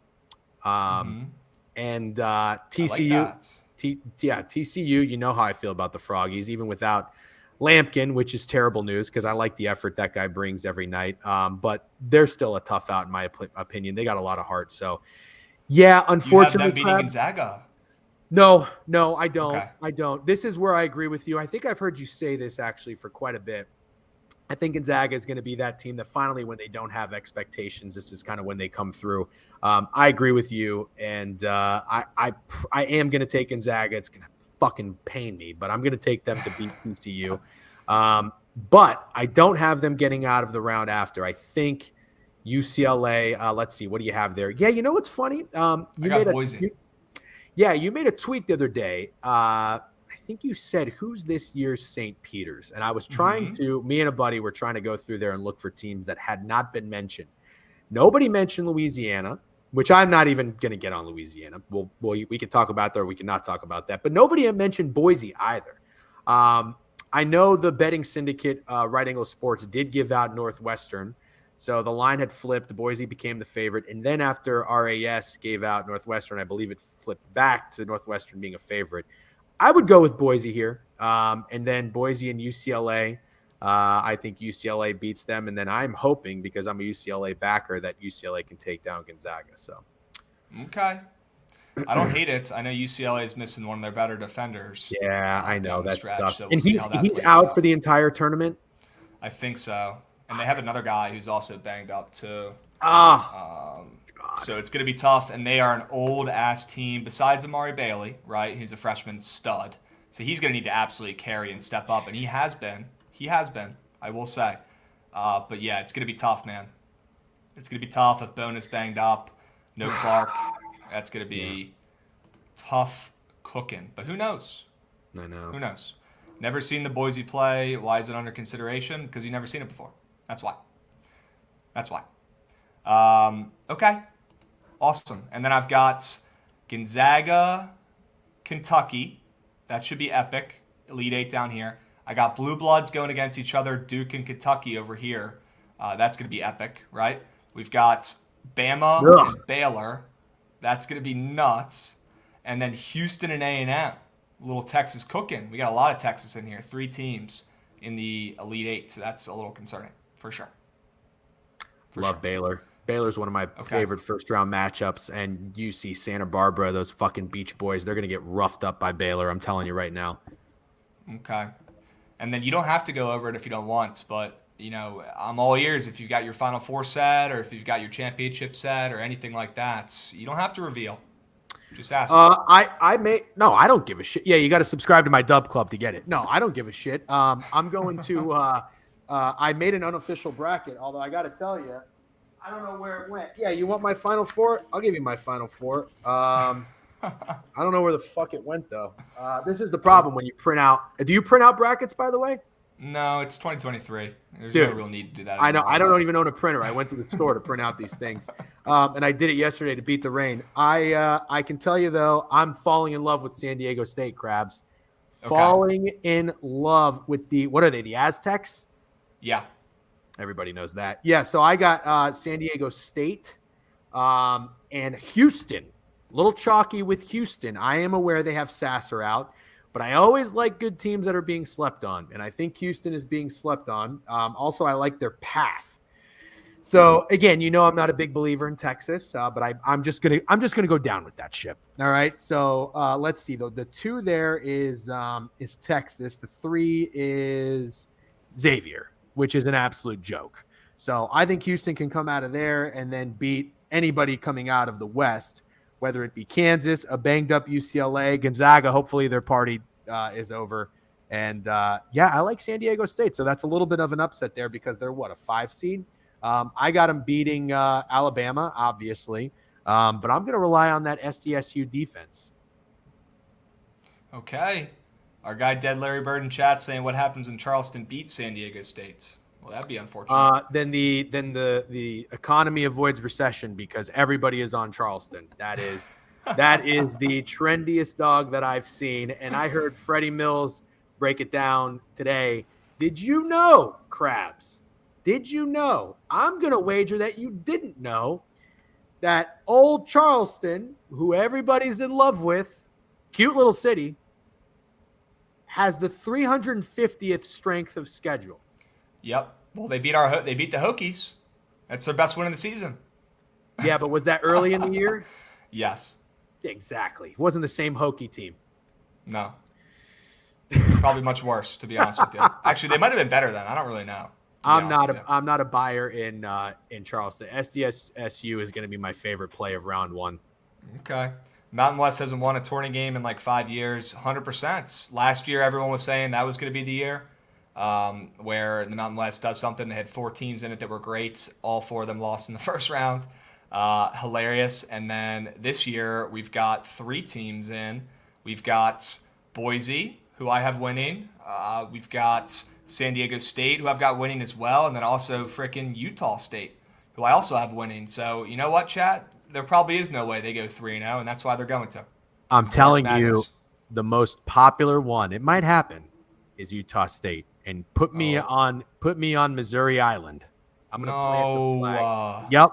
And TCU. TCU, you know how I feel about the Froggies, even without Lampkin, which is terrible news because I like the effort that guy brings every night. But they're still a tough out, in my opinion. They got a lot of heart. So, yeah, unfortunately. You have them beating Gonzaga. No, I don't. Okay. I don't. This is where I agree with you. I think I've heard you say this actually for quite a bit. I think Gonzaga is going to be that team that finally, when they don't have expectations, this is kind of when they come through. I agree with you, and I am going to take Gonzaga. It's going to fucking pain me, but I'm going to take them to beat TCU. But I don't have them getting out of the round after. I think UCLA. Let's see, what do you have there? Yeah, you know what's funny? I got Boise. You made a tweet the other day. I think you said, who's this year's St. Peter's? And I was trying me and a buddy were trying to go through there and look for teams that had not been mentioned. Nobody mentioned Louisiana, which I'm not even going to get on Louisiana. We can talk about that or we can not talk about that. But nobody had mentioned Boise either. I know the betting syndicate, Right Angle Sports, did give out Northwestern. So the line had flipped. Boise became the favorite. And then after RAS gave out Northwestern, I believe it flipped back to Northwestern being a favorite. I would go with Boise here. And then Boise and UCLA. I think UCLA beats them. And then I'm hoping, because I'm a UCLA backer, that UCLA can take down Gonzaga. So, okay. I don't hate it. I know UCLA is missing one of their better defenders. Yeah, I know. That's tough. So and he's out for the entire tournament? I think so. And they have another guy who's also banged up too. So it's going to be tough, and they are an old-ass team besides Amari Bailey, right? He's a freshman stud. So he's going to need to absolutely carry and step up, and he has been. I will say. But, yeah, it's going to be tough, man. It's going to be tough if Bonus banged up. No Clark. That's going to be tough cooking. But who knows? I know. Who knows? Never seen the Boise play. Why is it under consideration? Because you've never seen it before. That's why. Okay. Awesome. And then I've got Gonzaga, Kentucky. That should be epic. Elite Eight down here. I got Blue Bloods going against each other, Duke and Kentucky over here. That's going to be epic, right? We've got Bama and Baylor. That's going to be nuts. And then Houston and A&M. A little Texas cooking. We got a lot of Texas in here. 3 teams in the Elite Eight. So that's a little concerning, for sure. Love Baylor. Baylor's one of my favorite first-round matchups, and UC Santa Barbara, those fucking Beach Boys, they're going to get roughed up by Baylor, I'm telling you right now. Okay. And then you don't have to go over it if you don't want, but, you know, I'm all ears if you've got your Final Four set or if you've got your championship set or anything like that. You don't have to reveal. Just ask. I don't give a shit. Yeah, you got to subscribe to my Dub Club to get it. No, I don't give a shit. I'm going to I made an unofficial bracket, although I got to tell you, I don't know where it went. Yeah, you want my Final Four? I'll give you my Final Four. I don't know where the fuck it went, though. This is the problem when you print out. Do you print out brackets, by the way? No, it's 2023. There's Dude, no real need to do that I know. I don't even own a printer. I went to the store to print out these things, and I did it yesterday to beat the rain. I can tell you, though, I'm falling in love with San Diego State, Krabs. Falling in love with what are they, the Aztecs? Yeah. Everybody knows that. Yeah, so I got San Diego State and Houston. A little chalky with Houston. I am aware they have Sasser out, but I always like good teams that are being slept on, and I think Houston is being slept on. Also, I like their path. So again, you know I'm not a big believer in Texas, but I'm just gonna go down with that ship. All right. So let's see. The 2 there is Texas. The 3 is Xavier, which is an absolute joke. So I think Houston can come out of there and then beat anybody coming out of the West, whether it be Kansas, a banged-up UCLA, Gonzaga. Hopefully their party is over. And, I like San Diego State. So that's a little bit of an upset there because they're, a 5 seed? I got them beating Alabama, obviously. But I'm going to rely on that SDSU defense. Okay. Our guy Dead Larry Bird in chat saying what happens when Charleston beats San Diego State. Well, that'd be unfortunate. Then the economy avoids recession because everybody is on Charleston. That is the trendiest dog that I've seen. And I heard Freddie Mills break it down today. Did you know, Krabs? Did you know? I'm going to wager that you didn't know that old Charleston, who everybody's in love with, cute little city, has the 350th strength of schedule. Yep. Well, they beat the Hokies. That's their best win of the season. Yeah, but was that early in the year? Yes. Exactly. It wasn't the same Hokie team. No. Probably much worse, to be honest with you. Actually, they might have been better then. I don't really know. to be honest with you. I'm not a buyer in Charleston. SDSU is going to be my favorite play of round one. Okay. Mountain West hasn't won a tourney game in like 5 years. 100%. Last year, everyone was saying that was going to be the year where the Mountain West does something. They had 4 teams in it that were great. All 4 of them lost in the first round. Hilarious. And then this year, we've got 3 teams in. We've got Boise, who I have winning. We've got San Diego State, who I've got winning as well. And then also frickin' Utah State, who I also have winning. So, you know what, chat? There probably is no way they go 3-0, and that's why they're going to. I'm It's telling March you, Madness. the most popular one, it might happen, is Utah State. And put me on Missouri Island. I'm gonna plant the flag. Yep.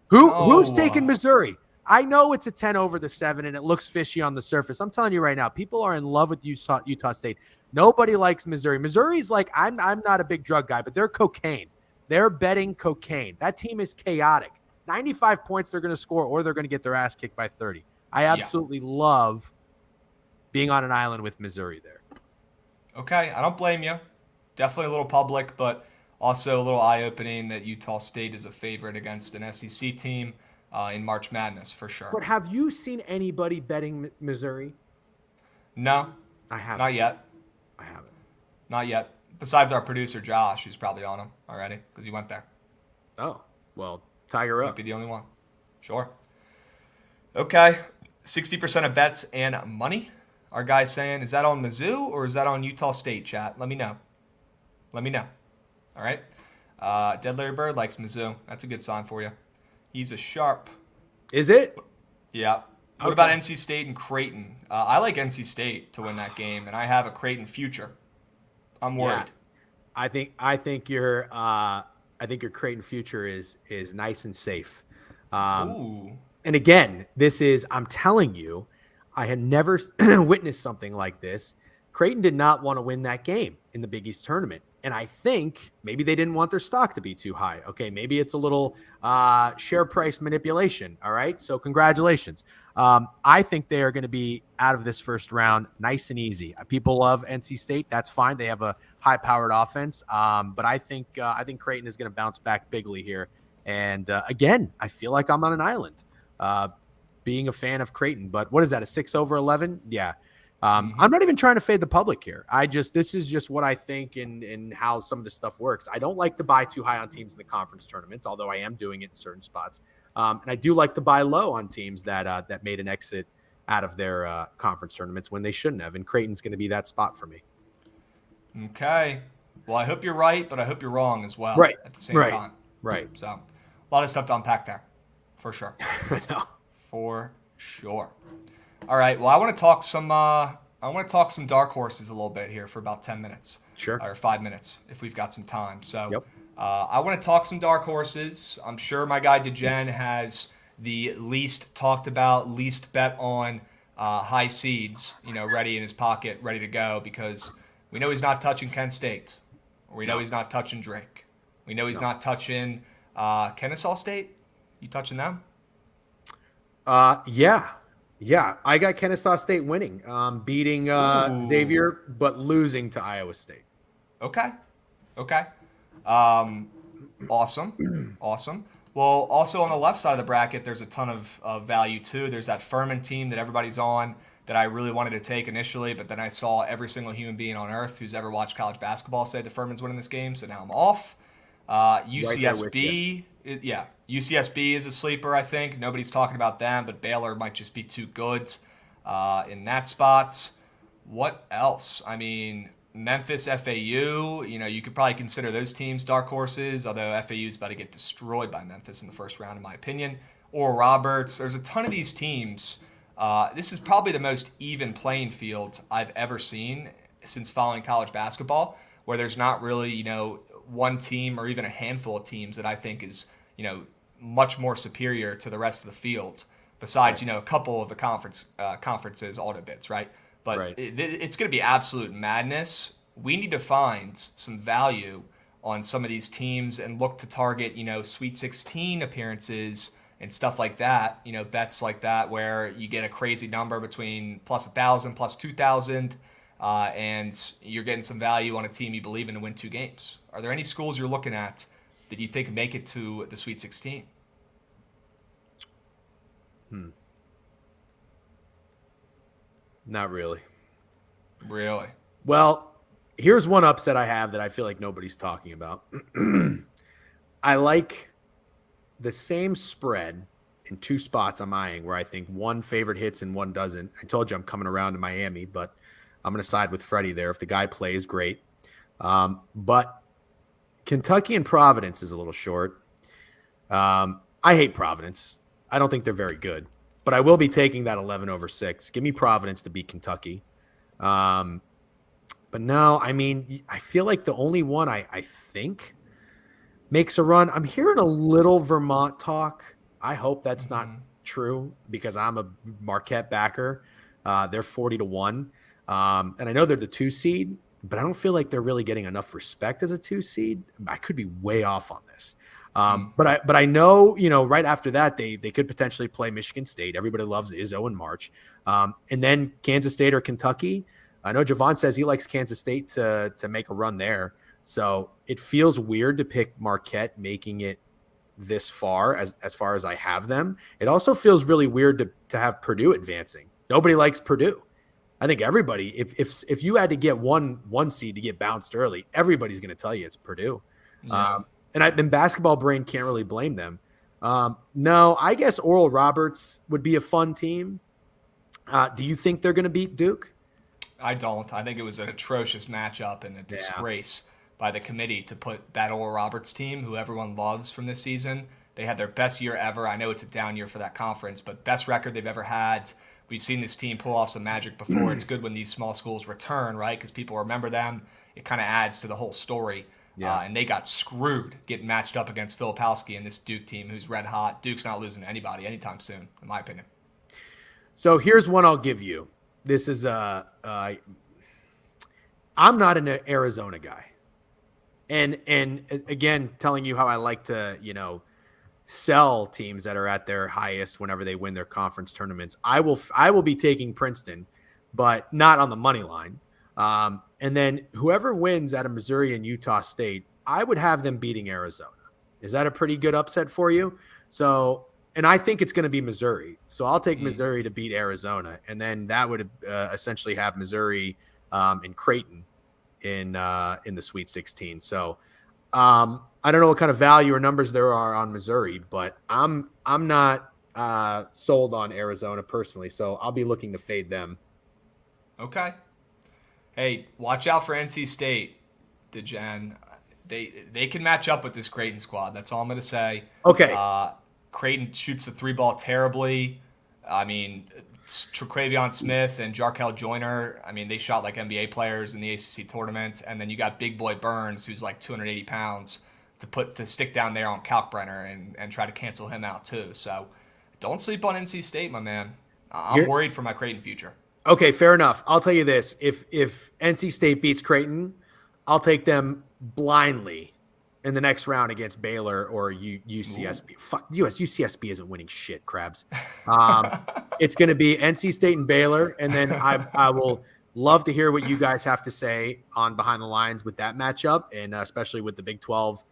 Who's taking Missouri? I know it's a 10 over the 7 and it looks fishy on the surface. I'm telling you right now, people are in love with Utah State. Nobody likes Missouri. Missouri's like, I'm not a big drug guy, but they're cocaine. They're betting cocaine. That team is chaotic. 95 points they're going to score, or they're going to get their ass kicked by 30. I absolutely love being on an island with Missouri there. Okay, I don't blame you. Definitely a little public, but also a little eye-opening that Utah State is a favorite against an SEC team in March Madness, for sure. But have you seen anybody betting Missouri? No. I haven't. Not yet. I haven't. Not yet. Besides our producer, Josh, who's probably on him already because he went there. Oh, well, Tiger up. Might be the only one. Sure. Okay. 60% of bets and money. Our guy's saying, is that on Mizzou or is that on Utah State, chat? Let me know. Let me know. All right. Dead Larry Bird likes Mizzou. That's a good sign for you. He's a sharp. Is it? Yeah. What about NC State and Creighton? I like NC State to win that game, and I have a Creighton future. I'm worried. Yeah. I think your Creighton future is nice and safe. Ooh. And again, I'm telling you, I had never witnessed something like this. Creighton did not want to win that game in the Big East tournament. And I think maybe they didn't want their stock to be too high. Okay, maybe it's a little share price manipulation. All right, so congratulations. I think they are going to be out of this first round nice and easy. People love NC State. That's fine. They have a high-powered offense. But I think Creighton is going to bounce back bigly here. And again, I feel like I'm on an island being a fan of Creighton. But what is that, a 6 over 11? Yeah. I'm not even trying to fade the public here. This is just what I think and how some of this stuff works. I don't like to buy too high on teams in the conference tournaments, although I am doing it in certain spots. And I do like to buy low on teams that made an exit out of their conference tournaments when they shouldn't have. And Creighton's going to be that spot for me. Okay. Well, I hope you're right, but I hope you're wrong as well. Right. At the same time. Right. So, a lot of stuff to unpack there, for sure. No. For sure. All right. Well, I want to talk some dark horses a little bit here for about 10 minutes. Sure. Or 5 minutes if we've got some time. So, Yep. I want to talk some dark horses. I'm sure my guy DeGen has the least talked about, least bet on high seeds, ready in his pocket, ready to go, because we know he's not touching Kent State. Or we know he's not touching Drake. We know he's not touching Kennesaw State. You touching them? Yeah, I got Kennesaw State winning, beating Xavier, but losing to Iowa State. Okay. Awesome. Well, also on the left side of the bracket, there's a ton of value too. There's that Furman team that everybody's on that I really wanted to take initially, but then I saw every single human being on earth who's ever watched college basketball say the Furman's winning this game, so now I'm off. UCSB, UCSB is a sleeper, I think. Nobody's talking about them, but Baylor might just be too good in that spot. What else? I mean, Memphis, FAU, you could probably consider those teams dark horses, although FAU is about to get destroyed by Memphis in the first round, in my opinion. Or Roberts. There's a ton of these teams. This is probably the most even playing field I've ever seen since following college basketball, where there's not really, one team or even a handful of teams that I think is, much more superior to the rest of the field, besides, a couple of the conferences, all the bits, right? But right. It's going to be absolute madness. We need to find some value on some of these teams and look to target, Sweet 16 appearances and stuff like that, bets like that where you get a crazy number between plus 1,000, plus 2,000. and you're getting some value on a team you believe in to win 2 games. Are there any schools you're looking at that you think make it to the Sweet 16? Not really. Really? Well, here's one upset I have that I feel like nobody's talking about. I like the same spread in 2 spots I'm eyeing where I think one favorite hits and one doesn't. I told you I'm coming around to Miami, but I'm going to side with Freddie there. If the guy plays, great. But Kentucky and Providence is a little short. I hate Providence. I don't think they're very good, but I will be taking that 11/6. Give me Providence to beat Kentucky. But no, I mean, I feel like the only one I think makes a run. I'm hearing a little Vermont talk. I hope that's not true because I'm a Marquette backer. They're 40-1. And I know they're the 2 seed, but I don't feel like they're really getting enough respect as a 2 seed. I could be way off on this. But I know, right after that, they could potentially play Michigan State. Everybody loves Izzo in March. And then Kansas State or Kentucky. I know Jovan says he likes Kansas State to make a run there. So it feels weird to pick Marquette making it this far as I have them. It also feels really weird to have Purdue advancing. Nobody likes Purdue. I think everybody, if you had to get one seed to get bounced early, everybody's going to tell you it's Purdue. Yeah. And in basketball brain can't really blame them. No, I guess Oral Roberts would be a fun team. Do you think they're going to beat Duke? I don't. I think it was an atrocious matchup and a disgrace by the committee to put that Oral Roberts team, who everyone loves from this season. They had their best year ever. I know it's a down year for that conference, but best record they've ever had. We've seen this team pull off some magic before. It's good when these small schools return, right? Because people remember them. It kind of adds to the whole story. Yeah. And they got screwed getting matched up against Filipowski and this Duke team who's red hot. Duke's not losing to anybody anytime soon, in my opinion. So here's one I'll give you. This is I'm not an Arizona guy. And again, telling you how I like to, sell teams that are at their highest whenever they win their conference tournaments. I will be taking Princeton, but not on the money line. And then whoever wins out of Missouri and Utah State, I would have them beating Arizona. Is that a pretty good upset for you? So, and I think it's going to be Missouri. So I'll take Missouri to beat Arizona. And then that would essentially have Missouri and Creighton in the Sweet 16. So I don't know what kind of value or numbers there are on Missouri, but I'm not sold on Arizona personally. So I'll be looking to fade them. Okay. Hey, watch out for NC State, DeGen. They can match up with this Creighton squad. That's all I'm going to say. Okay. Creighton shoots the 3 ball terribly. I mean, Traquavion Smith and Jarkel Joyner, I mean, they shot like NBA players in the ACC tournament. And then you got Big Boy Burns, who's like 280 pounds, to stick down there on Kalkbrenner and try to cancel him out too. So don't sleep on NC State, my man. I'm worried for my Creighton future. Okay, fair enough. I'll tell you this. If NC State beats Creighton, I'll take them blindly in the next round against Baylor or UCSB. Ooh. Fuck, UCSB isn't winning shit, Krabs. It's going to be NC State and Baylor, and then I will love to hear what you guys have to say on Behind the Lines with that matchup, and especially with the Big 12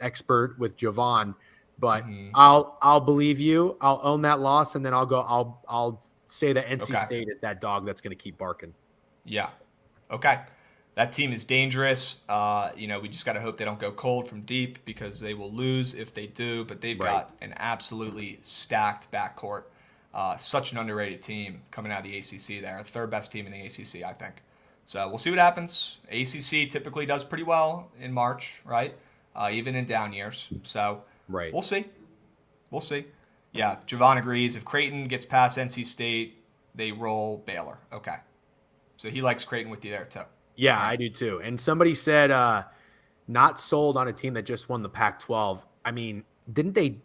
expert with Jovan. But I'll believe you. I'll own that loss, and then I'll say that NC State is that dog that's going to keep barking. Yeah. Okay. That team is dangerous. We just got to hope they don't go cold from deep because they will lose if they do. But they've got an absolutely stacked backcourt. Such an underrated team coming out of the ACC there. Third best team in the ACC, I think. So we'll see what happens. ACC typically does pretty well in March, right? Even in down years. So we'll see. We'll see. Yeah, Jovan agrees. If Creighton gets past NC State, they roll Baylor. Okay. So he likes Creighton with you there, too. Yeah, I do, too. And somebody said not sold on a team that just won the Pac-12. I mean, didn't they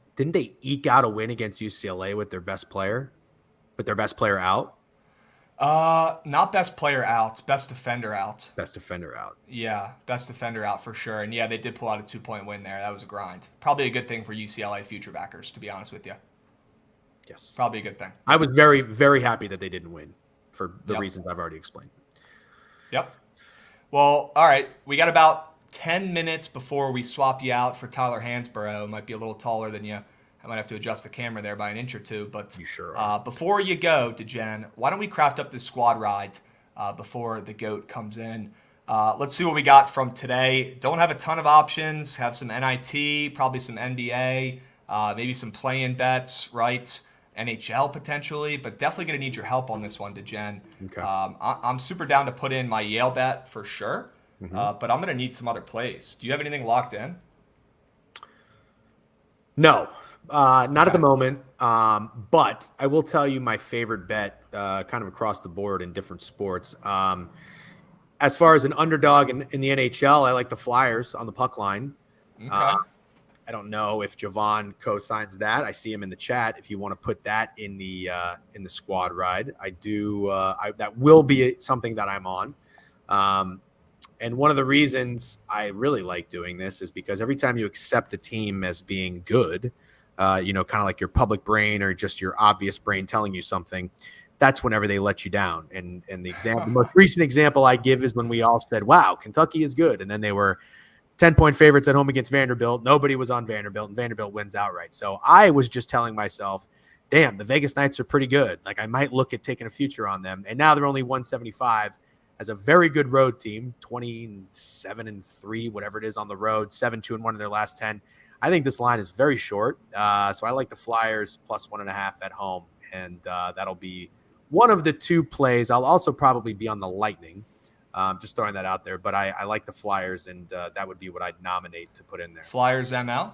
eke out a win against UCLA with their best player? With their best player out? Not best player out. Best defender out. Best defender out. Yeah, best defender out for sure. And, yeah, they did pull out a 2-point win there. That was a grind. Probably a good thing for UCLA future backers, to be honest with you. Yes. Probably a good thing. I was very, very happy that they didn't win. for the Yep. reasons I've already explained. Yep. Well, all right. We got about 10 minutes before we swap you out for Tyler Hansborough. Might be a little taller than you. I might have to adjust the camera there by an inch or two. But You sure are. before you go, DeGen, why don't we craft up this squad ride before the GOAT comes in? Let's see what we got from today. Don't have a ton of options. Have some NIT, probably some NBA, maybe some play-in bets, right? NHL potentially, but definitely going to need your help on this one, DeGen. Okay. I'm super down to put in my Yale bet for sure, Mm-hmm. but I'm going to need some other plays. Do you have anything locked in? No, not at the Okay. moment. But I will tell you my favorite bet, kind of across the board in different sports. As far as an underdog in the NHL, I like the Flyers on the puck line. Okay. I don't know if Jovan co-signs that. I see him in the chat. If you want to put that in the squad ride, I do. That will be something that I'm on. And one of the reasons I really like doing this is because every time you accept a team as being good, kind of like your public brain or just your obvious brain telling you something, that's whenever they let you down. And the most recent example I give is when we all said, "Wow, Kentucky is good," and then they were 10-point favorites at home against Vanderbilt. Nobody was on Vanderbilt, and Vanderbilt wins outright. So I was just telling myself, damn, the Vegas Knights are pretty good. Like, I might look at taking a future on them. And now they're only 175 as a very good road team, 27-3, whatever it is on the road, 7-2-1 in their last 10. I think this line is very short. So I like the Flyers plus 1.5 at home. And that'll be one of the two plays. I'll also probably be on the Lightning. Just throwing that out there, but I like the Flyers, and that would be what I'd nominate to put in there. Flyers ML.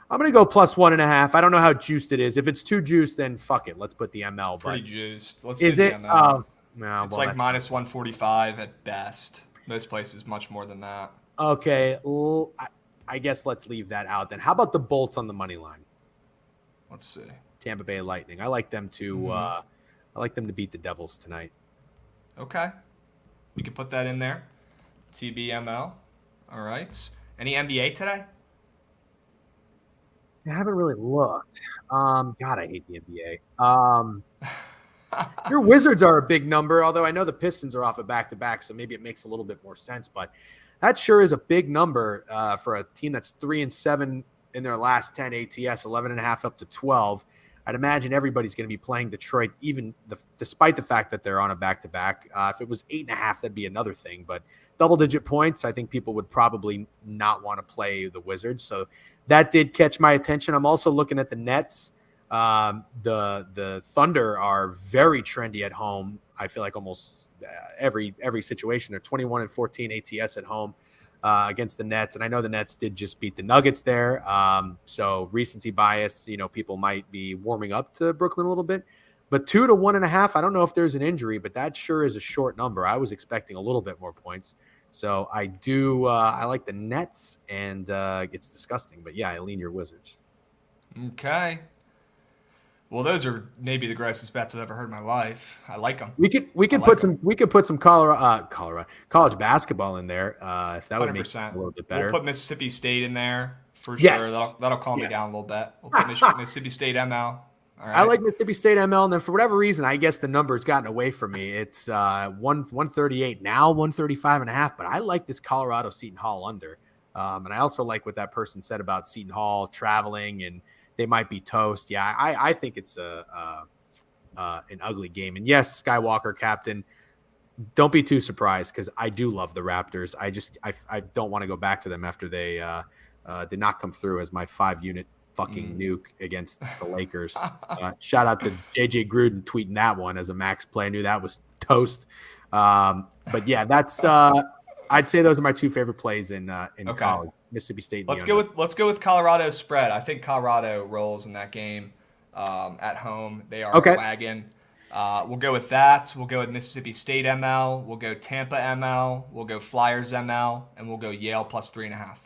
I'm going to go plus 1.5. I don't know how juiced it is. If it's too juiced, then fuck it. Let's put the ML. Pretty juiced. Let's Is do the it? ML. No, It's well, like minus 145 at best. Most places much more than that. okay. I guess let's leave that out then. How about the Bolts on the money line? Let's see. Tampa Bay Lightning. I like them to. I like them to beat the Devils tonight. Okay. We can put that in there. TBML. All right. Any NBA today? I haven't really looked. God, I hate the NBA. Your Wizards are a big number, although I know the Pistons are off a back-to-back, so maybe it makes a little bit more sense. But that sure is a big number for a team that's 3-7 in their last 10 ATS, 11.5 up to 12. I'd imagine everybody's going to be playing Detroit, despite the fact that they're on a back-to-back. If it was 8.5, that'd be another thing. But double-digit points, I think people would probably not want to play the Wizards. So that did catch my attention. I'm also looking at the Nets. The Thunder are very trendy at home. I feel like almost every situation. They're 21-14 ATS at home against the Nets. And I know the Nets did just beat the Nuggets there. So recency bias, people might be warming up to Brooklyn a little bit. But 2 to 1.5, I don't know if there's an injury, but that sure is a short number. I was expecting a little bit more points. So I do. I like the Nets, and it's disgusting. But yeah, I lean your Wizards. Okay. Well, those are maybe the grossest bets I've ever heard in my life. I like them. We could put some Colorado college basketball in there if that would make it a 100%. little bit better. We'll put Mississippi State in there for Yes. sure. That'll calm me Yes. down a little bit. We'll put Mississippi State ML. All right. I like Mississippi State ML, and then for whatever reason, I guess the number's gotten away from me. It's 138 now, 135.5. But I like this Colorado Seton Hall under, and I also like what that person said about Seton Hall traveling and they might be toast. Yeah, I think it's an ugly game. And yes, Skywalker captain, don't be too surprised because I do love the Raptors. I don't want to go back to them after they did not come through as my 5-unit fucking nuke against the Lakers. Shout out to JJ Gruden tweeting that one as a max play. I knew that was toast. But yeah, that's I'd say those are my two favorite plays in college. Mississippi State. Let's go with Colorado spread. I think Colorado rolls in that game at home. They are a wagon. We'll go with that. We'll go with Mississippi State ML. We'll go Tampa ML. We'll go Flyers ML, and we'll go Yale plus 3.5.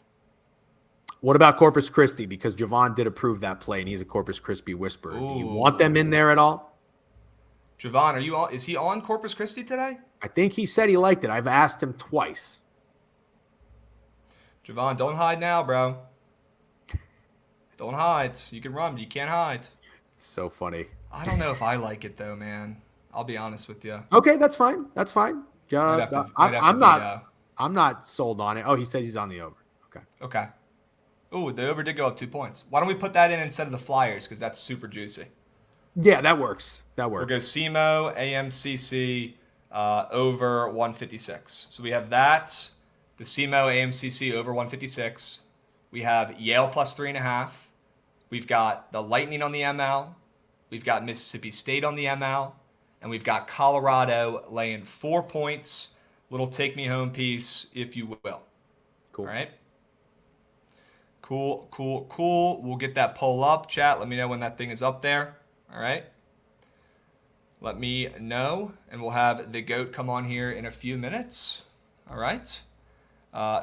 What about Corpus Christi? Because Jovan did approve that play, and he's a Corpus Christi whisperer. Ooh. Do you want them in there at all? Jovan, are you on? Is he on Corpus Christi today? I think he said he liked it. I've asked him twice. Jovan, don't hide now, bro. Don't hide. You can run, but you can't hide. So funny. I don't know if I like it though, man. I'll be honest with you. Okay, that's fine. That's fine. Might have to. Might have to I'm be. I'm not sold on it. Oh, he said he's on the over. Okay. Okay. Ooh, the over did go up 2 points. Why don't we put that in instead of the Flyers? Because that's super juicy. Yeah, that works. That We'll works. go SEMO, AMCC, over 156. So we have that, the SEMO, AMCC over 156. We have Yale plus 3.5. We've got the Lightning on the ML. We've got Mississippi State on the ML. And we've got Colorado laying 4 points. Little take me home piece, if you will. Cool. All right. Cool, cool, cool. We'll get that poll up. Chat, let me know when that thing is up there. All right. Let me know, and we'll have the GOAT come on here in a few minutes. All right.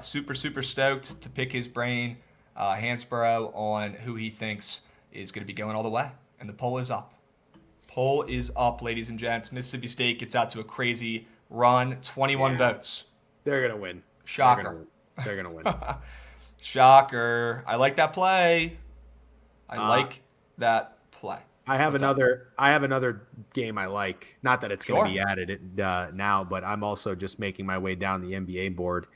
Super, super stoked to pick his brain, Hansborough, on who he thinks is going to be going all the way. And the poll is up. Poll is up, ladies and gents. Mississippi State gets out to a crazy run. 21 votes. They're going to win. Shocker. They're going to win. Shocker. I like that play. I like that play. I have another game I like. Not that it's going to be added now, but I'm also just making my way down the NBA board.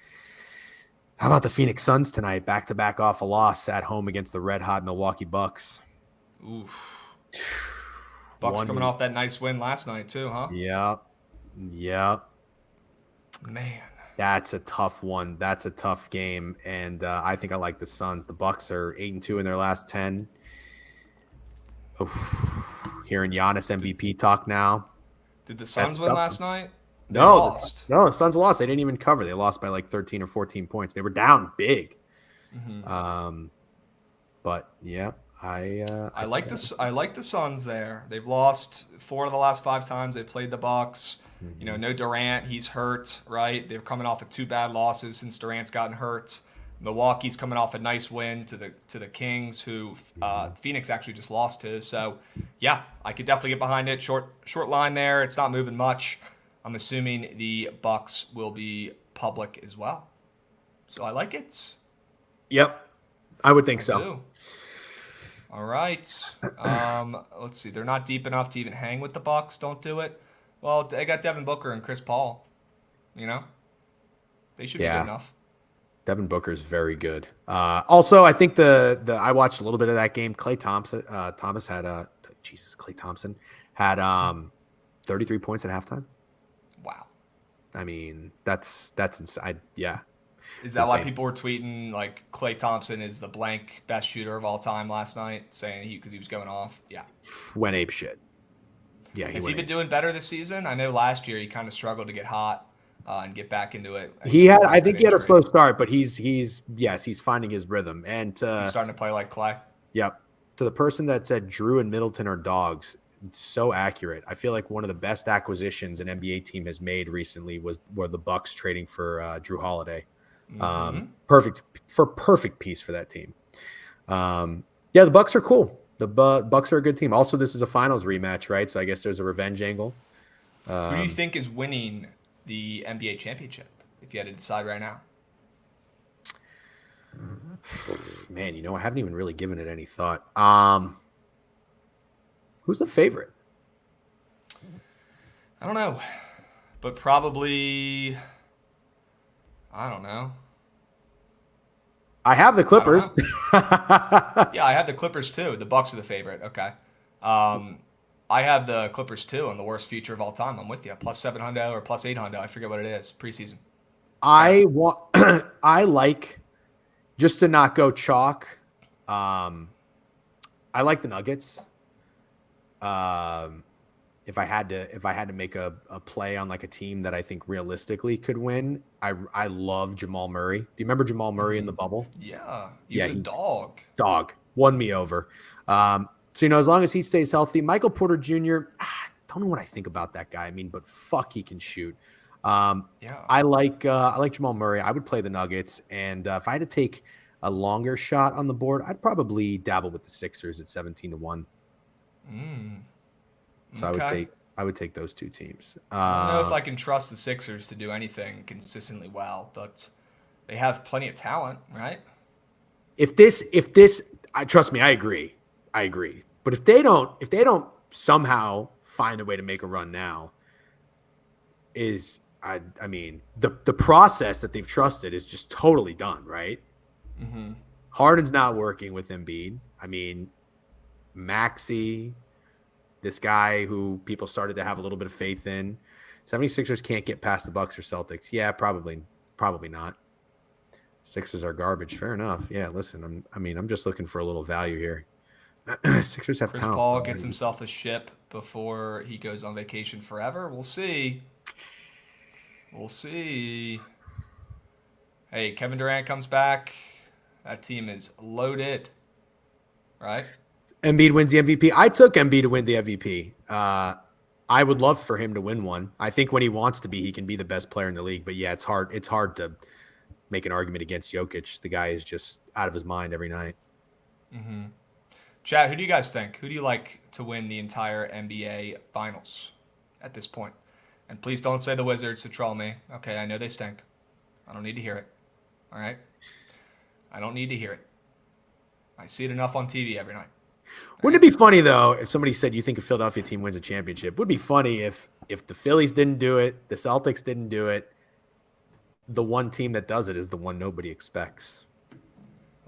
How about the Phoenix Suns tonight? Back-to-back off a loss at home against the red-hot Milwaukee Bucks. Oof. Bucks coming off that nice win last night too, huh? Yeah. Man. That's a tough one. That's a tough game, and I think I like the Suns. The Bucks are 8-2 in their last 10. Oof. Hearing Giannis MVP talk now. Did the Suns win last night? No, the Suns lost. They didn't even cover. They lost by like 13 or 14 points. They were down big. Mm-hmm. But yeah, I like this. I like the Suns there. They've lost 4 of the last 5 times they played the Bucks. Mm-hmm. You know, no Durant. He's hurt, right? They're coming off of 2 bad losses since Durant's gotten hurt. Milwaukee's coming off a nice win to the Kings, who Phoenix actually just lost to. So, yeah, I could definitely get behind it. Short line there. It's not moving much. I'm assuming the Bucks will be public as well. So I like it. Yep, I would think so. Do. All right. Let's see. They're not deep enough to even hang with the Bucks. Don't do it. Well, they got Devin Booker and Chris Paul. You know, they should be good enough. Devin Booker's very good. Also, I think I watched a little bit of that game. Klay Thompson had 33 points at halftime. Wow. I mean, that's inside. Yeah. Is that why people were tweeting like Klay Thompson is the blank best shooter of all time last night, saying because he was going off? Yeah. Went ape shit. Yeah. Has he been doing better this season? I know last year he kind of struggled to get hot. And get back into it. I think he had a slow start, but he's finding his rhythm. And he's starting to play like Klay. Yep. To the person that said Drew and Middleton are dogs, so accurate. I feel like one of the best acquisitions an NBA team has made recently were the Bucks trading for Drew Holiday. Mm-hmm. Perfect piece for that team. The Bucks are cool. The Bucks are a good team. Also, this is a finals rematch, right? So I guess there's a revenge angle. Who do you think is winning the NBA championship, if you had to decide right now? Man, I haven't even really given it any thought. Who's the favorite? I don't know, but probably, I don't know. I have the Clippers. Yeah, I have the Clippers too. The Bucks are the favorite. Okay. I have the Clippers too on the worst future of all time. I'm with you. Plus 700 or plus 800. I forget what it is. Preseason. I like, just to not go chalk. I like the Nuggets. If I had to make a play on like a team that I think realistically could win, I love Jamal Murray. Do you remember Jamal Murray in the bubble? Yeah. He was a dog. Dog. Won me over. So, as long as he stays healthy, Michael Porter Jr., don't know what I think about that guy. I mean, but fuck, he can shoot. I like Jamal Murray. I would play the Nuggets. And if I had to take a longer shot on the board, I'd probably dabble with the Sixers at 17-1. So I would take those 2 teams. I don't know if I can trust the Sixers to do anything consistently well, but they have plenty of talent, right? Trust me, I agree. But if they don't somehow find a way to make a run now is, I mean, the process that they've trusted is just totally done, right? Mm-hmm. Harden's not working with Embiid. I mean, Maxey, this guy who people started to have a little bit of faith in. 76ers can't get past the Bucks or Celtics. Yeah, probably not. Sixers are garbage. Fair enough. Yeah, listen, I'm just looking for a little value here. Sixers have Chris talent. Paul gets himself a ship before he goes on vacation forever. We'll see. We'll see. Hey, Kevin Durant comes back. That team is loaded, right? Embiid wins the MVP. I took Embiid to win the MVP. I would love for him to win one. I think when he wants to be, he can be the best player in the league. But yeah, it's hard. It's hard to make an argument against Jokic. The guy is just out of his mind every night. Mm-hmm. Chad, who do you guys think? Who do you like to win the entire NBA Finals at this point? And please don't say the Wizards to troll me. Okay, I know they stink. I don't need to hear it. All right? I don't need to hear it. I see it enough on TV every night. Wouldn't it be funny, though, if somebody said you think a Philadelphia team wins a championship? Would be funny if the Phillies didn't do it, the Celtics didn't do it. The one team that does it is the one nobody expects.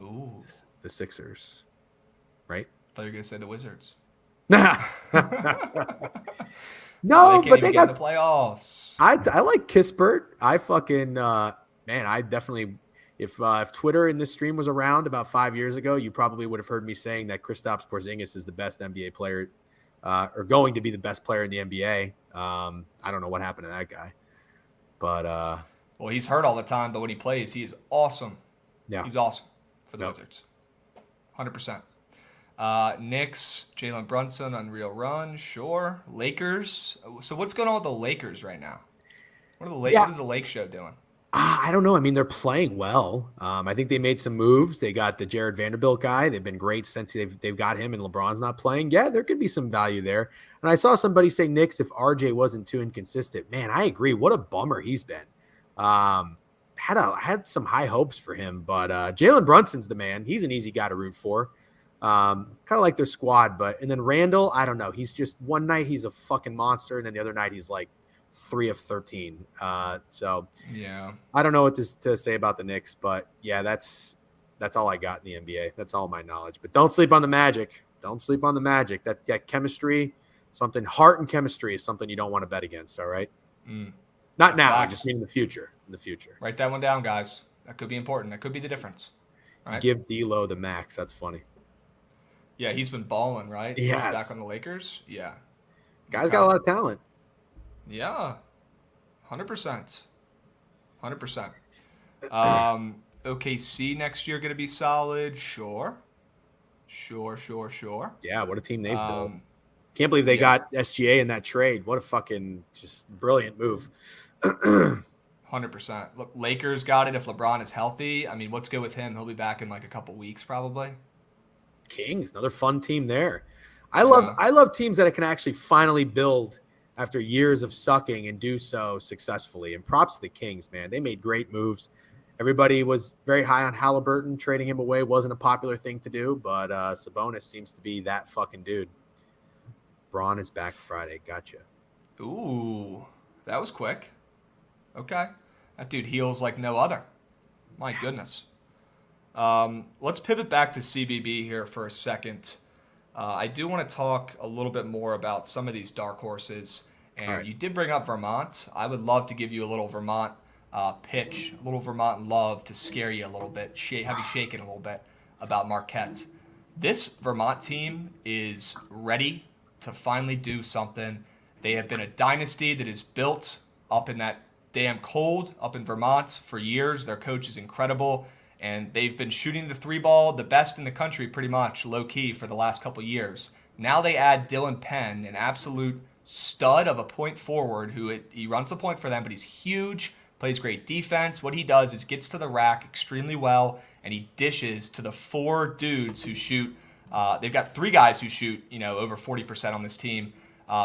Ooh. The Sixers. Right? I thought you were going to say the Wizards. No, but they got got the playoffs. I like Kispert. I fucking man, I definitely if Twitter in this stream was around about 5 years ago, you probably would have heard me saying that Kristaps Porzingis is the best NBA player, or going to be the best player in the NBA. I don't know what happened to that guy, but well, he's hurt all the time, but when he plays, he is awesome. Yeah, he's awesome for the Wizards, 100%. Knicks, Jalen Brunson, unreal run, sure. Lakers. So what's going on with the Lakers right now? What is the Lake Show doing? I don't know. I mean, they're playing well. I think they made some moves. They got the Jared Vanderbilt guy. They've been great since they've got him, and LeBron's not playing. Yeah, there could be some value there. And I saw somebody say Knicks if RJ wasn't too inconsistent. Man, I agree. What a bummer he's been. Had some high hopes for him, but Jalen Brunson's the man. He's an easy guy to root for. Kind of like their squad, and then Randall, I don't know. He's just one night he's a fucking monster, and then the other night he's like 3 of 13. So yeah, I don't know what to say about the Knicks, but yeah, that's all I got in the NBA. That's all my knowledge. But don't sleep on the Magic. Don't sleep on the Magic. That chemistry, something heart and chemistry is something you don't want to bet against. All right. Not now. I just mean in the future. In the future. Write that one down, guys. That could be important. That could be the difference. All right? Give D'Lo the max. That's funny. Yeah, he's been balling, right? Since he's back on the Lakers. Yeah. Guy's got a lot of talent. Yeah. 100%. 100%. OKC next year going to be solid. Sure. Yeah, what a team they've built. Can't believe they got SGA in that trade. What a fucking just brilliant move. 100%. Look, Lakers got it if LeBron is healthy. I mean, what's good with him? He'll be back in like a couple weeks probably. Kings, another fun team there. I love teams that can actually finally build after years of sucking and do so successfully. And props to the Kings, man. They made great moves. Everybody was very high on Halliburton. Trading him away wasn't a popular thing to do, but Sabonis seems to be that fucking dude. Braun is back Friday. Gotcha. Ooh, that was quick. Okay. That dude heals like no other. My goodness. Let's pivot back to CBB here for a second. I do want to talk a little bit more about some of these dark horses. And You did bring up Vermont. I would love to give you a little Vermont pitch, a little Vermont love to scare you a little bit, have you shaking a little bit about Marquette. This Vermont team is ready to finally do something. They have been a dynasty that is built up in that damn cold up in Vermont for years. Their coach is incredible. And they've been shooting the three ball the best in the country pretty much, low-key, for the last couple years. Now they add Dylan Penn, an absolute stud of a point forward he runs the point for them, but he's huge, plays great defense. What he does is gets to the rack extremely well, and he dishes to the 4 dudes who shoot. They've got 3 guys who shoot, over 40% on this team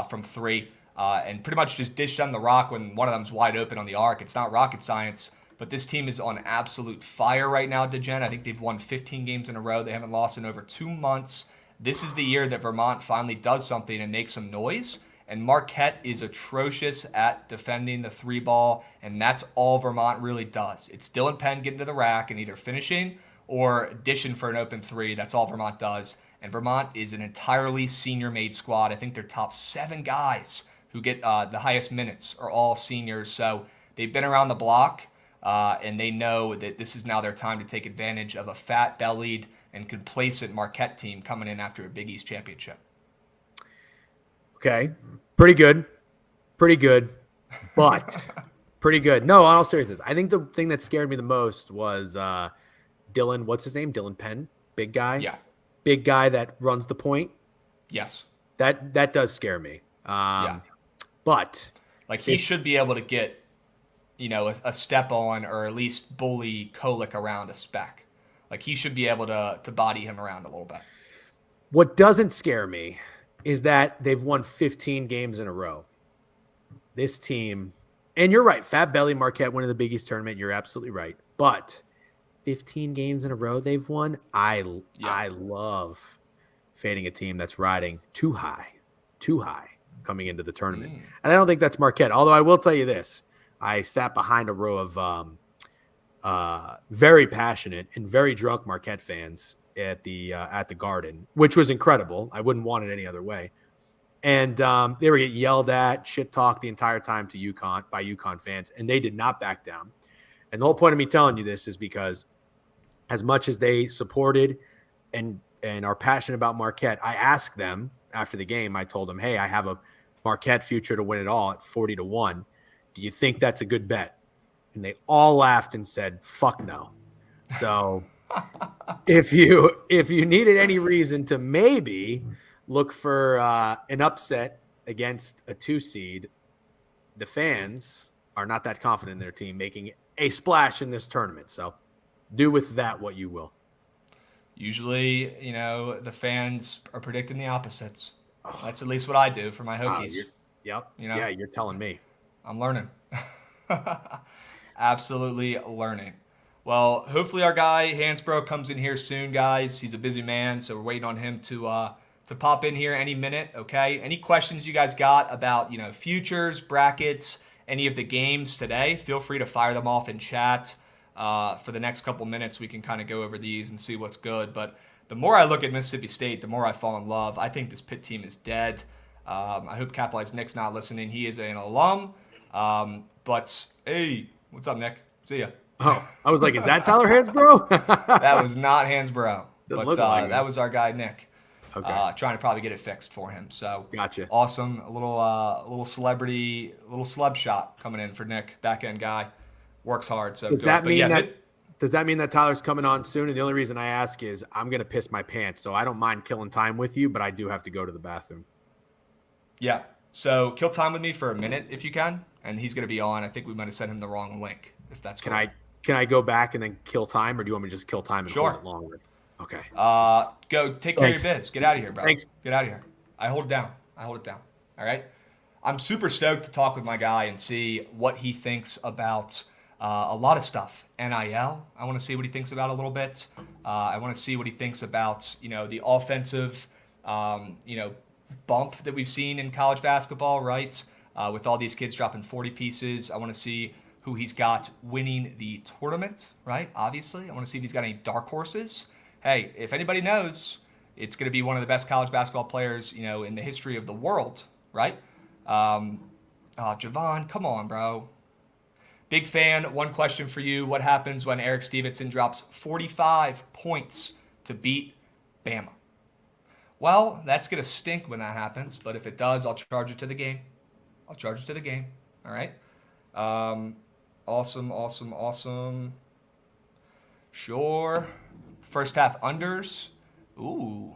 from 3, and pretty much just dish them the rock when one of them's wide open on the arc. It's not rocket science. But this team is on absolute fire right now, DeGen. I think they've won 15 games in a row. They haven't lost in over 2 months. This is the year that Vermont finally does something and makes some noise. And Marquette is atrocious at defending the three ball, and that's all Vermont really does. It's Dylan Penn getting to the rack and either finishing or dishing for an open three. That's all Vermont does. And Vermont is an entirely senior-made squad. I think their top 7 guys who get the highest minutes are all seniors. So they've been around the block, and they know that this is now their time to take advantage of a fat-bellied and complacent Marquette team coming in after a Big East championship. Okay. Pretty good. But pretty good. No, on all seriousness, I think the thing that scared me the most was Dylan, what's his name? Dylan Penn, big guy. Yeah. Big guy that runs the point. Yes. That does scare me. Yeah. But like he should be able to get, a step on or at least bully Kolick around a spec. Like he should be able to body him around a little bit. What doesn't scare me is that they've won 15 games in a row. This team, and you're right, Fat Belly Marquette winning the Big East tournament. You're absolutely right. But 15 games in a row they've won. I love fading a team that's riding too high coming into the tournament. And I don't think that's Marquette. Although I will tell you this, I sat behind a row of very passionate and very drunk Marquette fans at the Garden, which was incredible. I wouldn't want it any other way. And they were getting yelled at, shit talked the entire time to by UConn fans, and they did not back down. And the whole point of me telling you this is because as much as they supported and are passionate about Marquette, I asked them after the game, I told them, hey, I have a Marquette future to win it all at 40-1. Do you think that's a good bet? And they all laughed and said, fuck no. So if you needed any reason to maybe look for an upset against a 2 seed, the fans are not that confident in their team making a splash in this tournament. So do with that what you will. Usually, the fans are predicting the opposites. That's at least what I do for my Hokies. Yep. Yeah, you're telling me. I'm learning. Absolutely learning. Well, hopefully our guy Hansbrough comes in here soon, guys. He's a busy man, so we're waiting on him to pop in here any minute, okay? Any questions you guys got about, futures, brackets, any of the games today, feel free to fire them off in chat. For the next couple minutes, we can kind of go over these and see what's good. But the more I look at Mississippi State, the more I fall in love. I think this Pitt team is dead. I hope Capitalize Nick's not listening. He is an alum. But, hey, what's up, Nick? See ya. Oh, I was like, is that Tyler Hansbrough? That was not Hansbrough. But like that was our guy, Nick. Okay. Trying to probably get it fixed for him. So gotcha. Awesome. A little celebrity, little celeb shot coming in for Nick, back end guy. Works hard. So does good. that mean does that mean that Tyler's coming on soon? And the only reason I ask is I'm gonna piss my pants. So I don't mind killing time with you, but I do have to go to the bathroom. Yeah. So kill time with me for a minute if you can, and he's gonna be on. I think we might have sent him the wrong link. If that's cool. Can I go back and then kill time, or do you want me to just kill time and hold it longer? Okay. Go take care of your biz. Get out of here, bro. Thanks. Get out of here. I hold it down. All right. I'm super stoked to talk with my guy and see what he thinks about a lot of stuff. NIL. I want to see what he thinks about a little bit. I want to see what he thinks about the offensive bump that we've seen in college basketball, right? With all these kids dropping 40 pieces. I want to see who he's got winning the tournament, right? Obviously, I want to see if he's got any dark horses. Hey, if anybody knows, it's going to be one of the best college basketball players, in the history of the world, right? Jovan, come on, bro. Big fan. One question for you. What happens when Eric Stevenson drops 45 points to beat Bama? Well, that's going to stink when that happens, but if it does, I'll charge it to the game. All right? Awesome. Sure. First half unders. Ooh.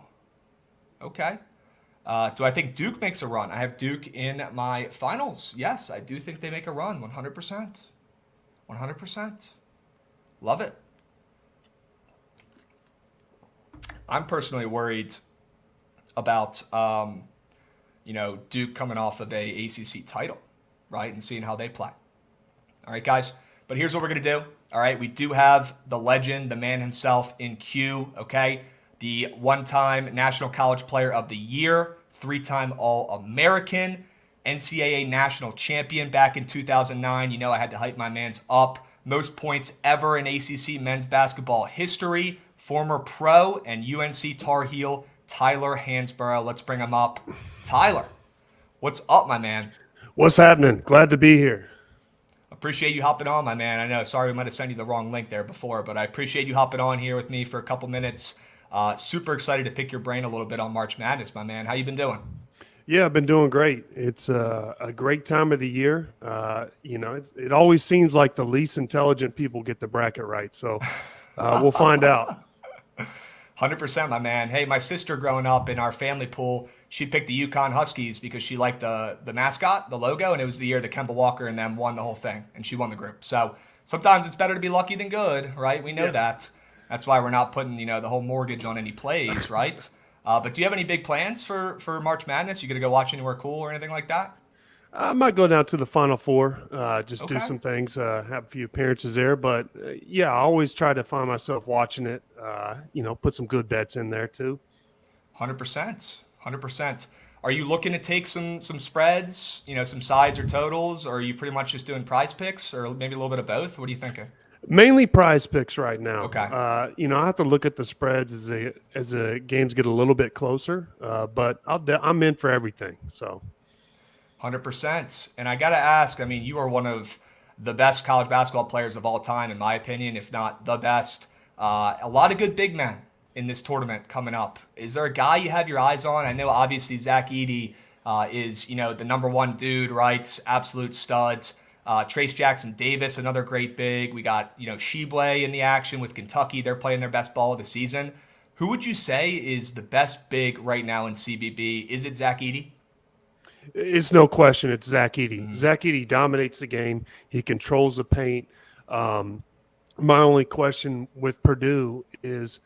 Okay. Do I think Duke makes a run? I have Duke in my finals. Yes, I do think they make a run. 100%. Love it. I'm personally worried about, Duke coming off of a ACC title, right, and seeing how they play. All right, guys. But here's what we're going to do. All right, we do have the legend, the man himself in queue, okay? The one-time National College Player of the Year, 3-time All-American, NCAA national champion back in 2009. You know, I had to hype my man's up. Most points ever in ACC men's basketball history. Former pro and UNC Tar Heel Tyler Hansborough. Let's bring him up. Tyler, what's up, my man? What's happening? Glad to be here. Appreciate you hopping on, my man. I know, sorry we might have sent you the wrong link there before, but I appreciate you hopping on here with me for a couple minutes. Super excited to pick your brain a little bit on March Madness, my man. How you been doing? Yeah, I've been doing great. It's a great time of the year. It always seems like the least intelligent people get the bracket right. So we'll find out. 100%, my man. Hey, my sister growing up in our family pool, she picked the Yukon Huskies because she liked the mascot, the logo, and it was the year that Kemba Walker and them won the whole thing, and she won the group. So sometimes it's better to be lucky than good, right? We know that. That's why we're not putting, the whole mortgage on any plays, right? But do you have any big plans for March Madness? You gonna go watch anywhere cool or anything like that? I might go down to the Final Four, just do Okay. some ththings, have a few appearances there. But, I always try to find myself watching it, put some good bets in there too. 100%. 100%. Are you looking to take some spreads, some sides or totals, or are you pretty much just doing prize picks, or maybe a little bit of both? What are you thinking? Mainly prize picks right now. Okay. I have to look at the spreads as the games get a little bit closer, but I'm in for everything. So 100%. And I got to ask, I mean, you are one of the best college basketball players of all time, in my opinion, if not the best. A lot of good big men in this tournament coming up. Is there a guy you have your eyes on? I know obviously Zach Edey is, the number one dude, right? Absolute studs. Trace Jackson Davis, another great big. We got, Sheboy in the action with Kentucky. They're playing their best ball of the season. Who would you say is the best big right now in CBB? Is it Zach Edey? it's no question it's Zach Edey. Zach Edey dominates the game. He controls the paint. My only question with Purdue is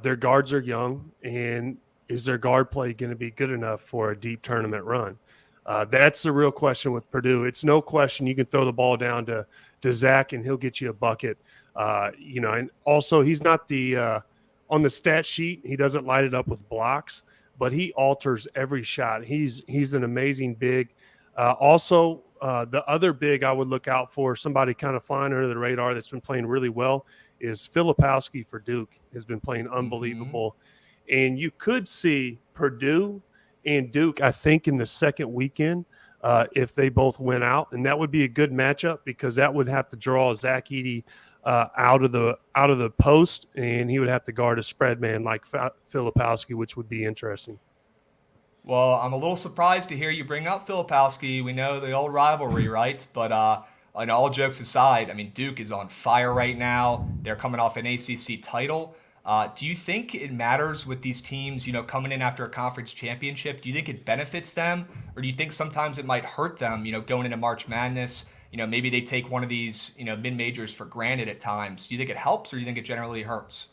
their guards are young, and is their guard play going to be good enough for a deep tournament run? That's the real question with Purdue. It's no question you can throw the ball down to Zach and he'll get you a bucket. And also he's not the on the stat sheet. He doesn't light it up with blocks, but he alters every shot. He's an amazing big. The other big I would look out for, somebody kind of flying under the radar that's been playing really well, is Filipowski for Duke. Has been playing unbelievable. And you could see Purdue and Duke, I think, in the second weekend if they both went out. And that would be a good matchup because that would have to draw Zach Edey out of the post, and he would have to guard a spread man like Filipowski, which would be interesting. Well, I'm a little surprised to hear you bring up Filipowski. We know the old rivalry, right? But all jokes aside, I mean, Duke is on fire right now. They're coming off an ACC title. Do you think it matters with these teams, coming in after a conference championship? Do you think it benefits them? Or do you think sometimes it might hurt them, going into March Madness? Maybe they take one of these, mid-majors for granted at times. Do you think it helps or do you think it generally hurts?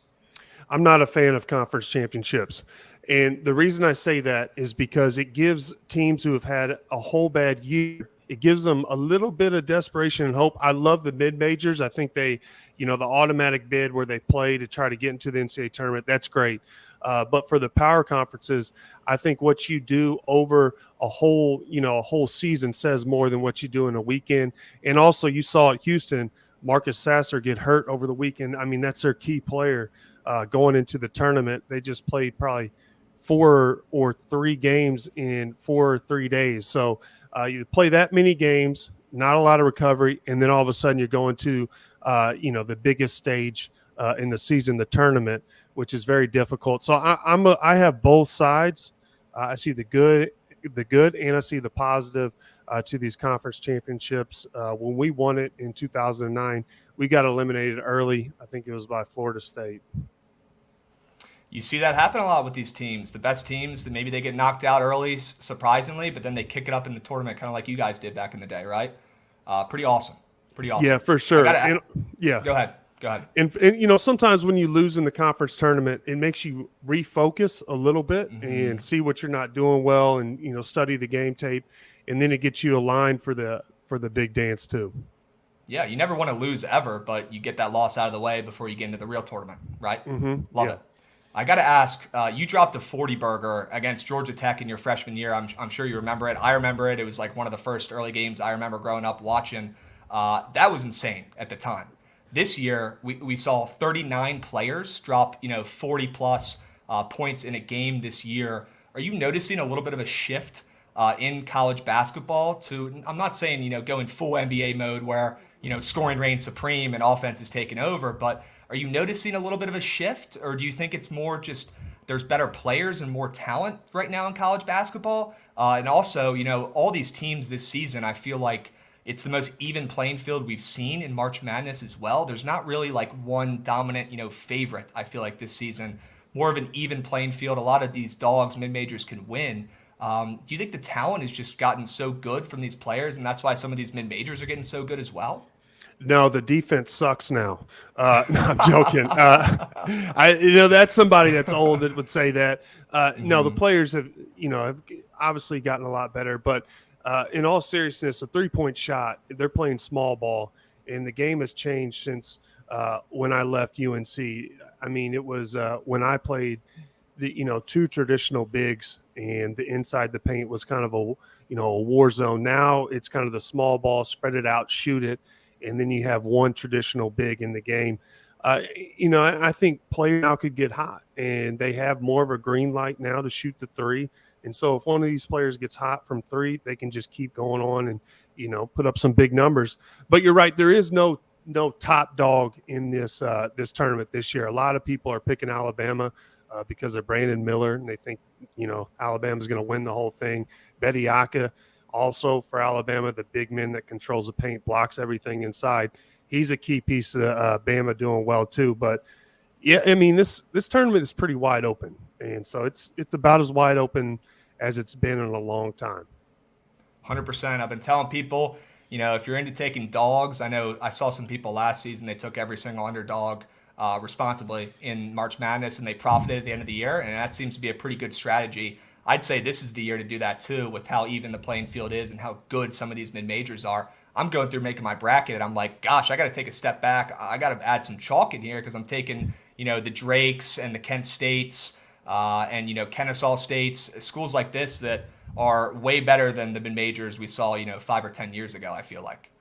I'm not a fan of conference championships. And the reason I say that is because it gives teams who have had a whole bad year, it gives them a little bit of desperation and hope. I love the mid-majors. I think the automatic bid where they play to try to get into the NCAA tournament, that's great. But for the power conferences, I think what you do over a whole season says more than what you do in a weekend. And also you saw at Houston, Marcus Sasser get hurt over the weekend. I mean, that's their key player going into the tournament. They just played probably 4 or 3 games in 4 or 3 days. So you play that many games, not a lot of recovery, and then all of a sudden you're going to, the biggest stage in the season, the tournament, which is very difficult. So I have both sides. I see the good, and I see the positive to these conference championships. When we won it in 2009, we got eliminated early. I think it was by Florida State. You see that happen a lot with these teams. The best teams, that maybe they get knocked out early, surprisingly, but then they kick it up in the tournament, kind of like you guys did back in the day, right? Pretty awesome. Yeah, for sure. Go ahead. And sometimes when you lose in the conference tournament, it makes you refocus a little bit and see what you're not doing well, and study the game tape, and then it gets you aligned for the big dance too. Yeah, you never want to lose ever, but you get that loss out of the way before you get into the real tournament, right? Love it. I got to ask, you dropped a 40 burger against Georgia Tech in your freshman year. I'm sure you remember it. I remember it. It was like one of the first early games I remember growing up watching. That was insane at the time. This year, we saw 39 players drop, 40 plus points in a game this year. Are you noticing a little bit of a shift in college basketball to, I'm not saying, go in full NBA mode where, scoring reigns supreme and offense is taking over, but are you noticing a little bit of a shift, or do you think it's more just there's better players and more talent right now in college basketball? And also, all these teams this season, I feel like it's the most even playing field we've seen in March Madness as well. There's not really like one dominant, favorite, I feel like this season. More of an even playing field. A lot of these dogs, mid-majors can win. Do you think the talent has just gotten so good from these players, and that's why some of these mid-majors are getting so good as well? No, the defense sucks now. No, I'm joking. That's somebody that's old that would say that. No, the players have obviously gotten a lot better. But in all seriousness, a 3-point shot, they're playing small ball, and the game has changed since when I left UNC. I mean, it was when I played the two traditional bigs, and the inside the paint was kind of a war zone. Now it's kind of the small ball, spread it out, shoot it. And then you have one traditional big in the game. I think players now could get hot, and they have more of a green light now to shoot the three. And so if one of these players gets hot from three, they can just keep going on and, put up some big numbers. But you're right. There is no top dog in this tournament this year. A lot of people are picking Alabama because of Brandon Miller, and they think, Alabama's going to win the whole thing. Bediaka, also for Alabama, the big man that controls the paint, blocks everything inside. He's a key piece of Bama doing well too. But yeah, I mean, this tournament is pretty wide open, and so it's about as wide open as it's been in a long time. 100%. I've been telling people, if you're into taking dogs, I know I saw some people last season, they took every single underdog responsibly in March Madness, and they profited at the end of the year, and that seems to be a pretty good strategy. I'd say this is the year to do that too, with how even the playing field is and how good some of these mid-majors are. I'm going through making my bracket, and I'm like, gosh, I got to take a step back. I got to add some chalk in here because I'm taking, the Drakes and the Kent States and, Kennesaw States, schools like this that are way better than the mid-majors we saw, 5 or 10 years ago, I feel like.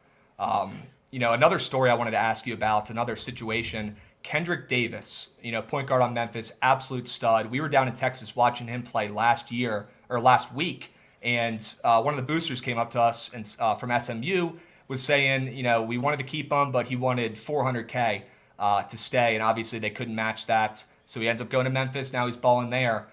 Another story I wanted to ask you about, another situation, Kendrick Davis, point guard on Memphis, absolute stud. We were down in Texas watching him play last week, and one of the boosters came up to us and from SMU was saying, we wanted to keep him, but he wanted $400K to stay, and obviously they couldn't match that, so he ends up going to Memphis. Now he's balling there.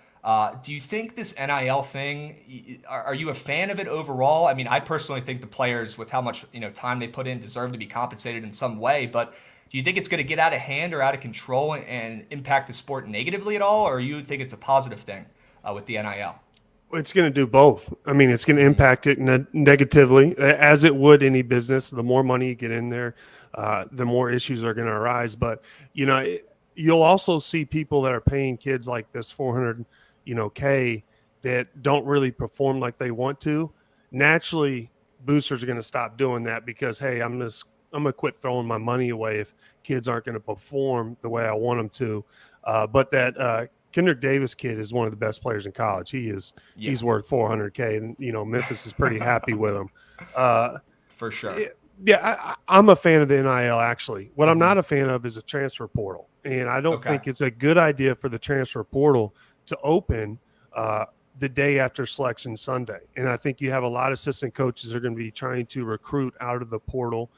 Do you think this NIL thing, are you a fan of it overall? I mean, I personally think the players, with how much time they put in, deserve to be compensated in some way, but do you think it's going to get out of hand or out of control and impact the sport negatively at all, or you think it's a positive thing with the NIL? It's going to do both. I mean, it's going to impact it negatively, as it would any business. The more money you get in there, the more issues are going to arise. But, you'll also see people that are paying kids like this $400K that don't really perform like they want to. Naturally, boosters are going to stop doing that because, hey, I'm going to quit throwing my money away if kids aren't going to perform the way I want them to. But that Kendrick Davis kid is one of the best players in college. He's worth $400K, and Memphis is pretty happy with him. For sure. Yeah, I'm a fan of the NIL, actually. What I'm not a fan of is a transfer portal, and I don't think it's a good idea for the transfer portal to open the day after Selection Sunday. And I think you have a lot of assistant coaches that are going to be trying to recruit out of the portal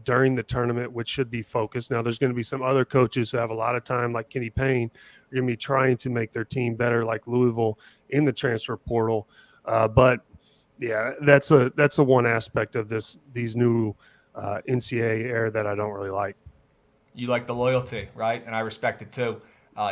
during the tournament, which should be focused. Now, there's going to be some other coaches who have a lot of time, like Kenny Payne, are going to be trying to make their team better, like Louisville, in the transfer portal. But yeah, that's a one aspect of these new NCAA era that I don't really like. You like the loyalty, right? And I respect it too.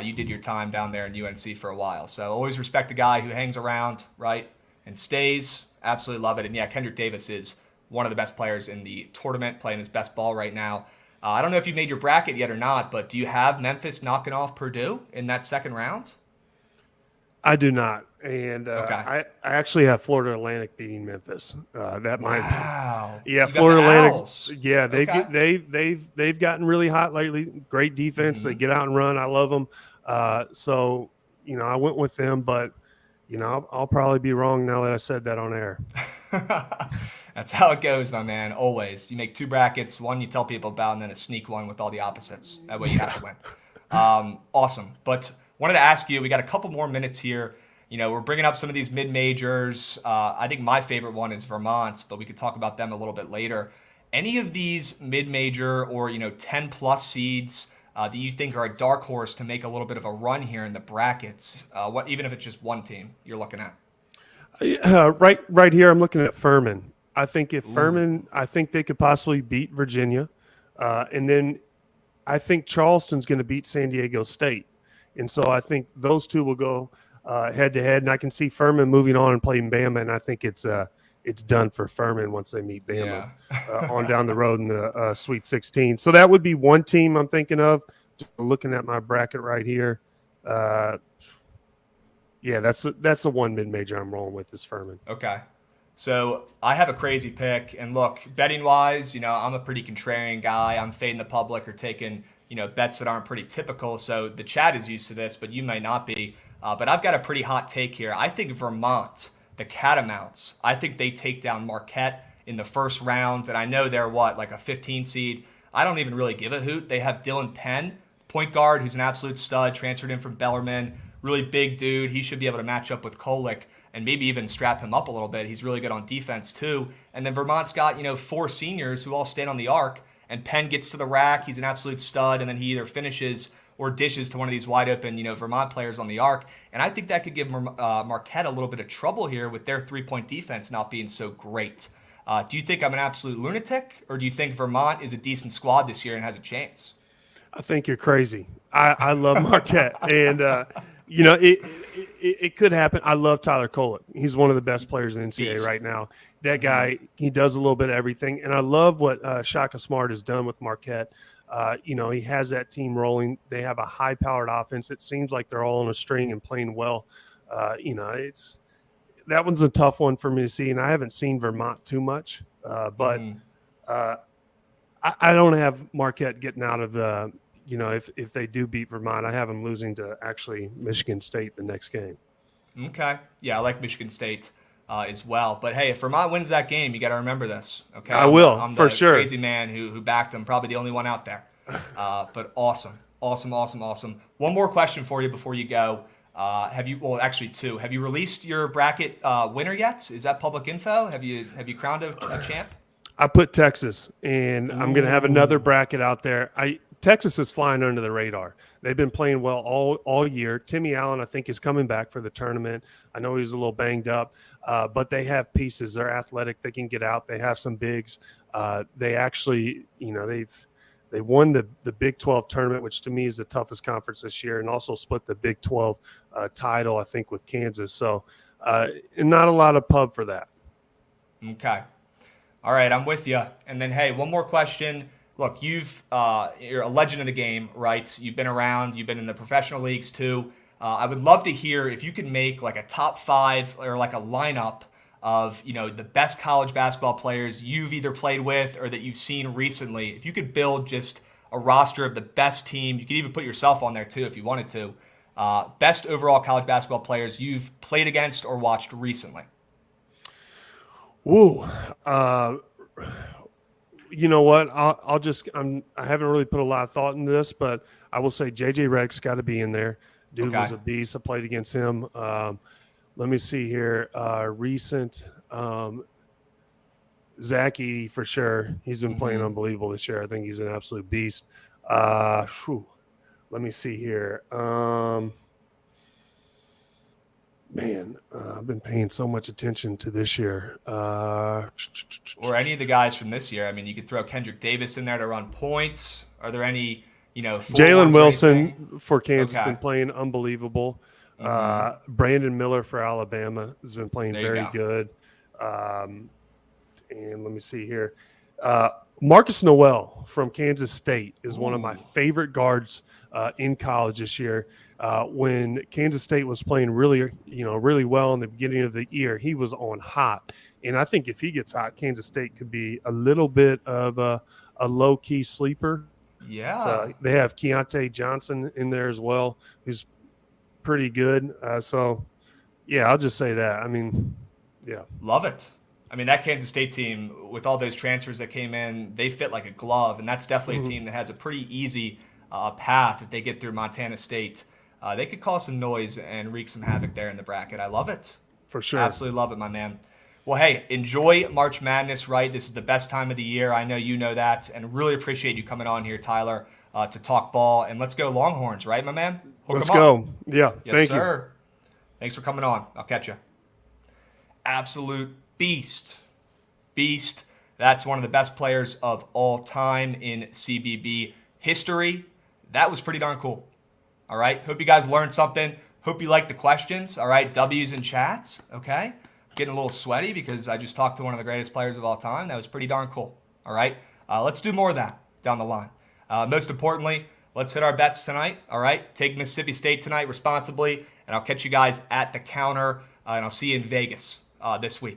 You did your time down there in UNC for a while, so always respect a guy who hangs around, right, and stays. Absolutely love it. And yeah, Kendrick Davis is one of the best players in the tournament, playing his best ball right now. I don't know if you made your bracket yet or not, but do you have Memphis knocking off Purdue in that second round? I do not. And I actually have Florida Atlantic beating Memphis. That might be. Yeah, Florida Atlantic. Yeah, they've gotten really hot lately. Great defense. They get out and run. I love them. So, I went with them, but, I'll probably be wrong now that I said that on air. That's how it goes, my man. Always. You make 2 brackets, one you tell people about, and then a sneak one with all the opposites. That way you have to win. Awesome. But wanted to ask you, we got a couple more minutes here. We're bringing up some of these mid-majors. I think my favorite one is Vermont, but we could talk about them a little bit later. Any of these mid-major or 10-plus seeds that you think are a dark horse to make a little bit of a run here in the brackets? Even if it's just one team you're looking at. Right here, I'm looking at Furman. I think I think they could possibly beat Virginia, and then I think Charleston's going to beat San Diego State, and so I think those two will go head to head. And I can see Furman moving on and playing Bama, and I think it's done for Furman once they meet Bama on down the road in the Sweet 16. So that would be one team I'm thinking of. Just looking at my bracket right here. Yeah, that's the one mid-major I'm rolling with is Furman. Okay. So I have a crazy pick. And look, betting-wise, I'm a pretty contrarian guy. I'm fading the public or taking, bets that aren't pretty typical. So the chat is used to this, but you might not be. But I've got a pretty hot take here. I think Vermont, the Catamounts, I think they take down Marquette in the first round. And I know they're like a 15 seed. I don't even really give a hoot. They have Dylan Penn, point guard, who's an absolute stud, transferred in from Bellarmine. Really big dude. He should be able to match up with Kolek and maybe even strap him up a little bit. He's really good on defense too. And then Vermont's got, 4 seniors who all stand on the arc. And Penn gets to the rack. He's an absolute stud. And then he either finishes or dishes to one of these wide open, Vermont players on the arc. And I think that could give Marquette a little bit of trouble here with their 3-point defense not being so great. Do you think I'm an absolute lunatic? Or do you think Vermont is a decent squad this year and has a chance? I think you're crazy. I love Marquette. And, it could happen. I love Tyler Kolek. He's one of the best players in the NCAA right now. That guy, he does a little bit of everything. And I love what Shaka Smart has done with Marquette. He has that team rolling. They have a high-powered offense. It seems like they're all on a string and playing well. That one's a tough one for me to see, and I haven't seen Vermont too much. But I don't have Marquette getting out of the – if they do beat Vermont, I have them losing to actually Michigan State the next game. Okay. Yeah, I like Michigan State as well. But, hey, if Vermont wins that game, you got to remember this. Okay, I will, I'm for the sure. Crazy man who backed them, probably the only one out there. But awesome. One more question for you before you go. Actually 2. Have you released your bracket winner yet? Is that public info? Have you crowned a champ? I put Texas, and I'm going to have another bracket out there. Texas is flying under the radar. They've been playing well all year. Timmy Allen, I think, is coming back for the tournament. I know he's a little banged up, but they have pieces. They're athletic. They can get out. They have some bigs. They actually, they won the Big 12 tournament, which to me is the toughest conference this year, and also split the Big 12 title, I think, with Kansas. So not a lot of pub for that. Okay. All right, I'm with you. And then, hey, one more question. Look, you're a legend of the game, right? You've been around. You've been in the professional leagues too. I would love to hear if you could make like a top 5 or like a lineup of the best college basketball players you've either played with or that you've seen recently. If you could build just a roster of the best team, you could even put yourself on there too if you wanted to. Best overall college basketball players you've played against or watched recently. Ooh. You know what? I haven't really put a lot of thought into this, but I will say JJ Redick's got to be in there. Dude was a beast. I played against him. Let me see here. Recent Zach Edey for sure. He's been playing unbelievable this year. I think he's an absolute beast. Let me see here. I've been paying so much attention to this year. Or any of the guys from this year. I mean, you could throw Kendrick Davis in there to run points. Are there any, Jalen Wilson for Kansas has been playing unbelievable. Brandon Miller for Alabama has been playing very good. And let me see here. Marcus Noel from Kansas State is one of my favorite guards in college this year. When Kansas State was playing really well in the beginning of the year, he was on hot. And I think if he gets hot, Kansas State could be a little bit of a low-key sleeper. Yeah. They have Keontae Johnson in there as well, who's pretty good. So, yeah, I'll just say that. I mean, yeah. Love it. I mean, that Kansas State team, with all those transfers that came in, they fit like a glove, and that's definitely a team that has a pretty easy path if they get through Montana State. They could cause some noise and wreak some havoc there in the bracket. I love it. For sure. Absolutely love it, my man. Well, hey, enjoy March Madness, right? This is the best time of the year. I know you know that, and really appreciate you coming on here, Tyler, to talk ball. And let's go Longhorns, right, my man? Hook Let's 'em up. go. Yeah. Yes, Thank you. sir. Thanks for coming on. I'll catch you. Absolute beast. Beast. That's one of the best players of all time in CBB history. That was pretty darn cool. All right. Hope you guys learned something. Hope you liked the questions. All right. W's in chats. Okay. Getting a little sweaty because I just talked to one of the greatest players of all time. That was pretty darn cool. All right. Let's do more of that down the line. Most importantly, let's hit our bets tonight. All right. Take Mississippi State tonight responsibly. And I'll catch you guys at the counter. And I'll see you in Vegas this week.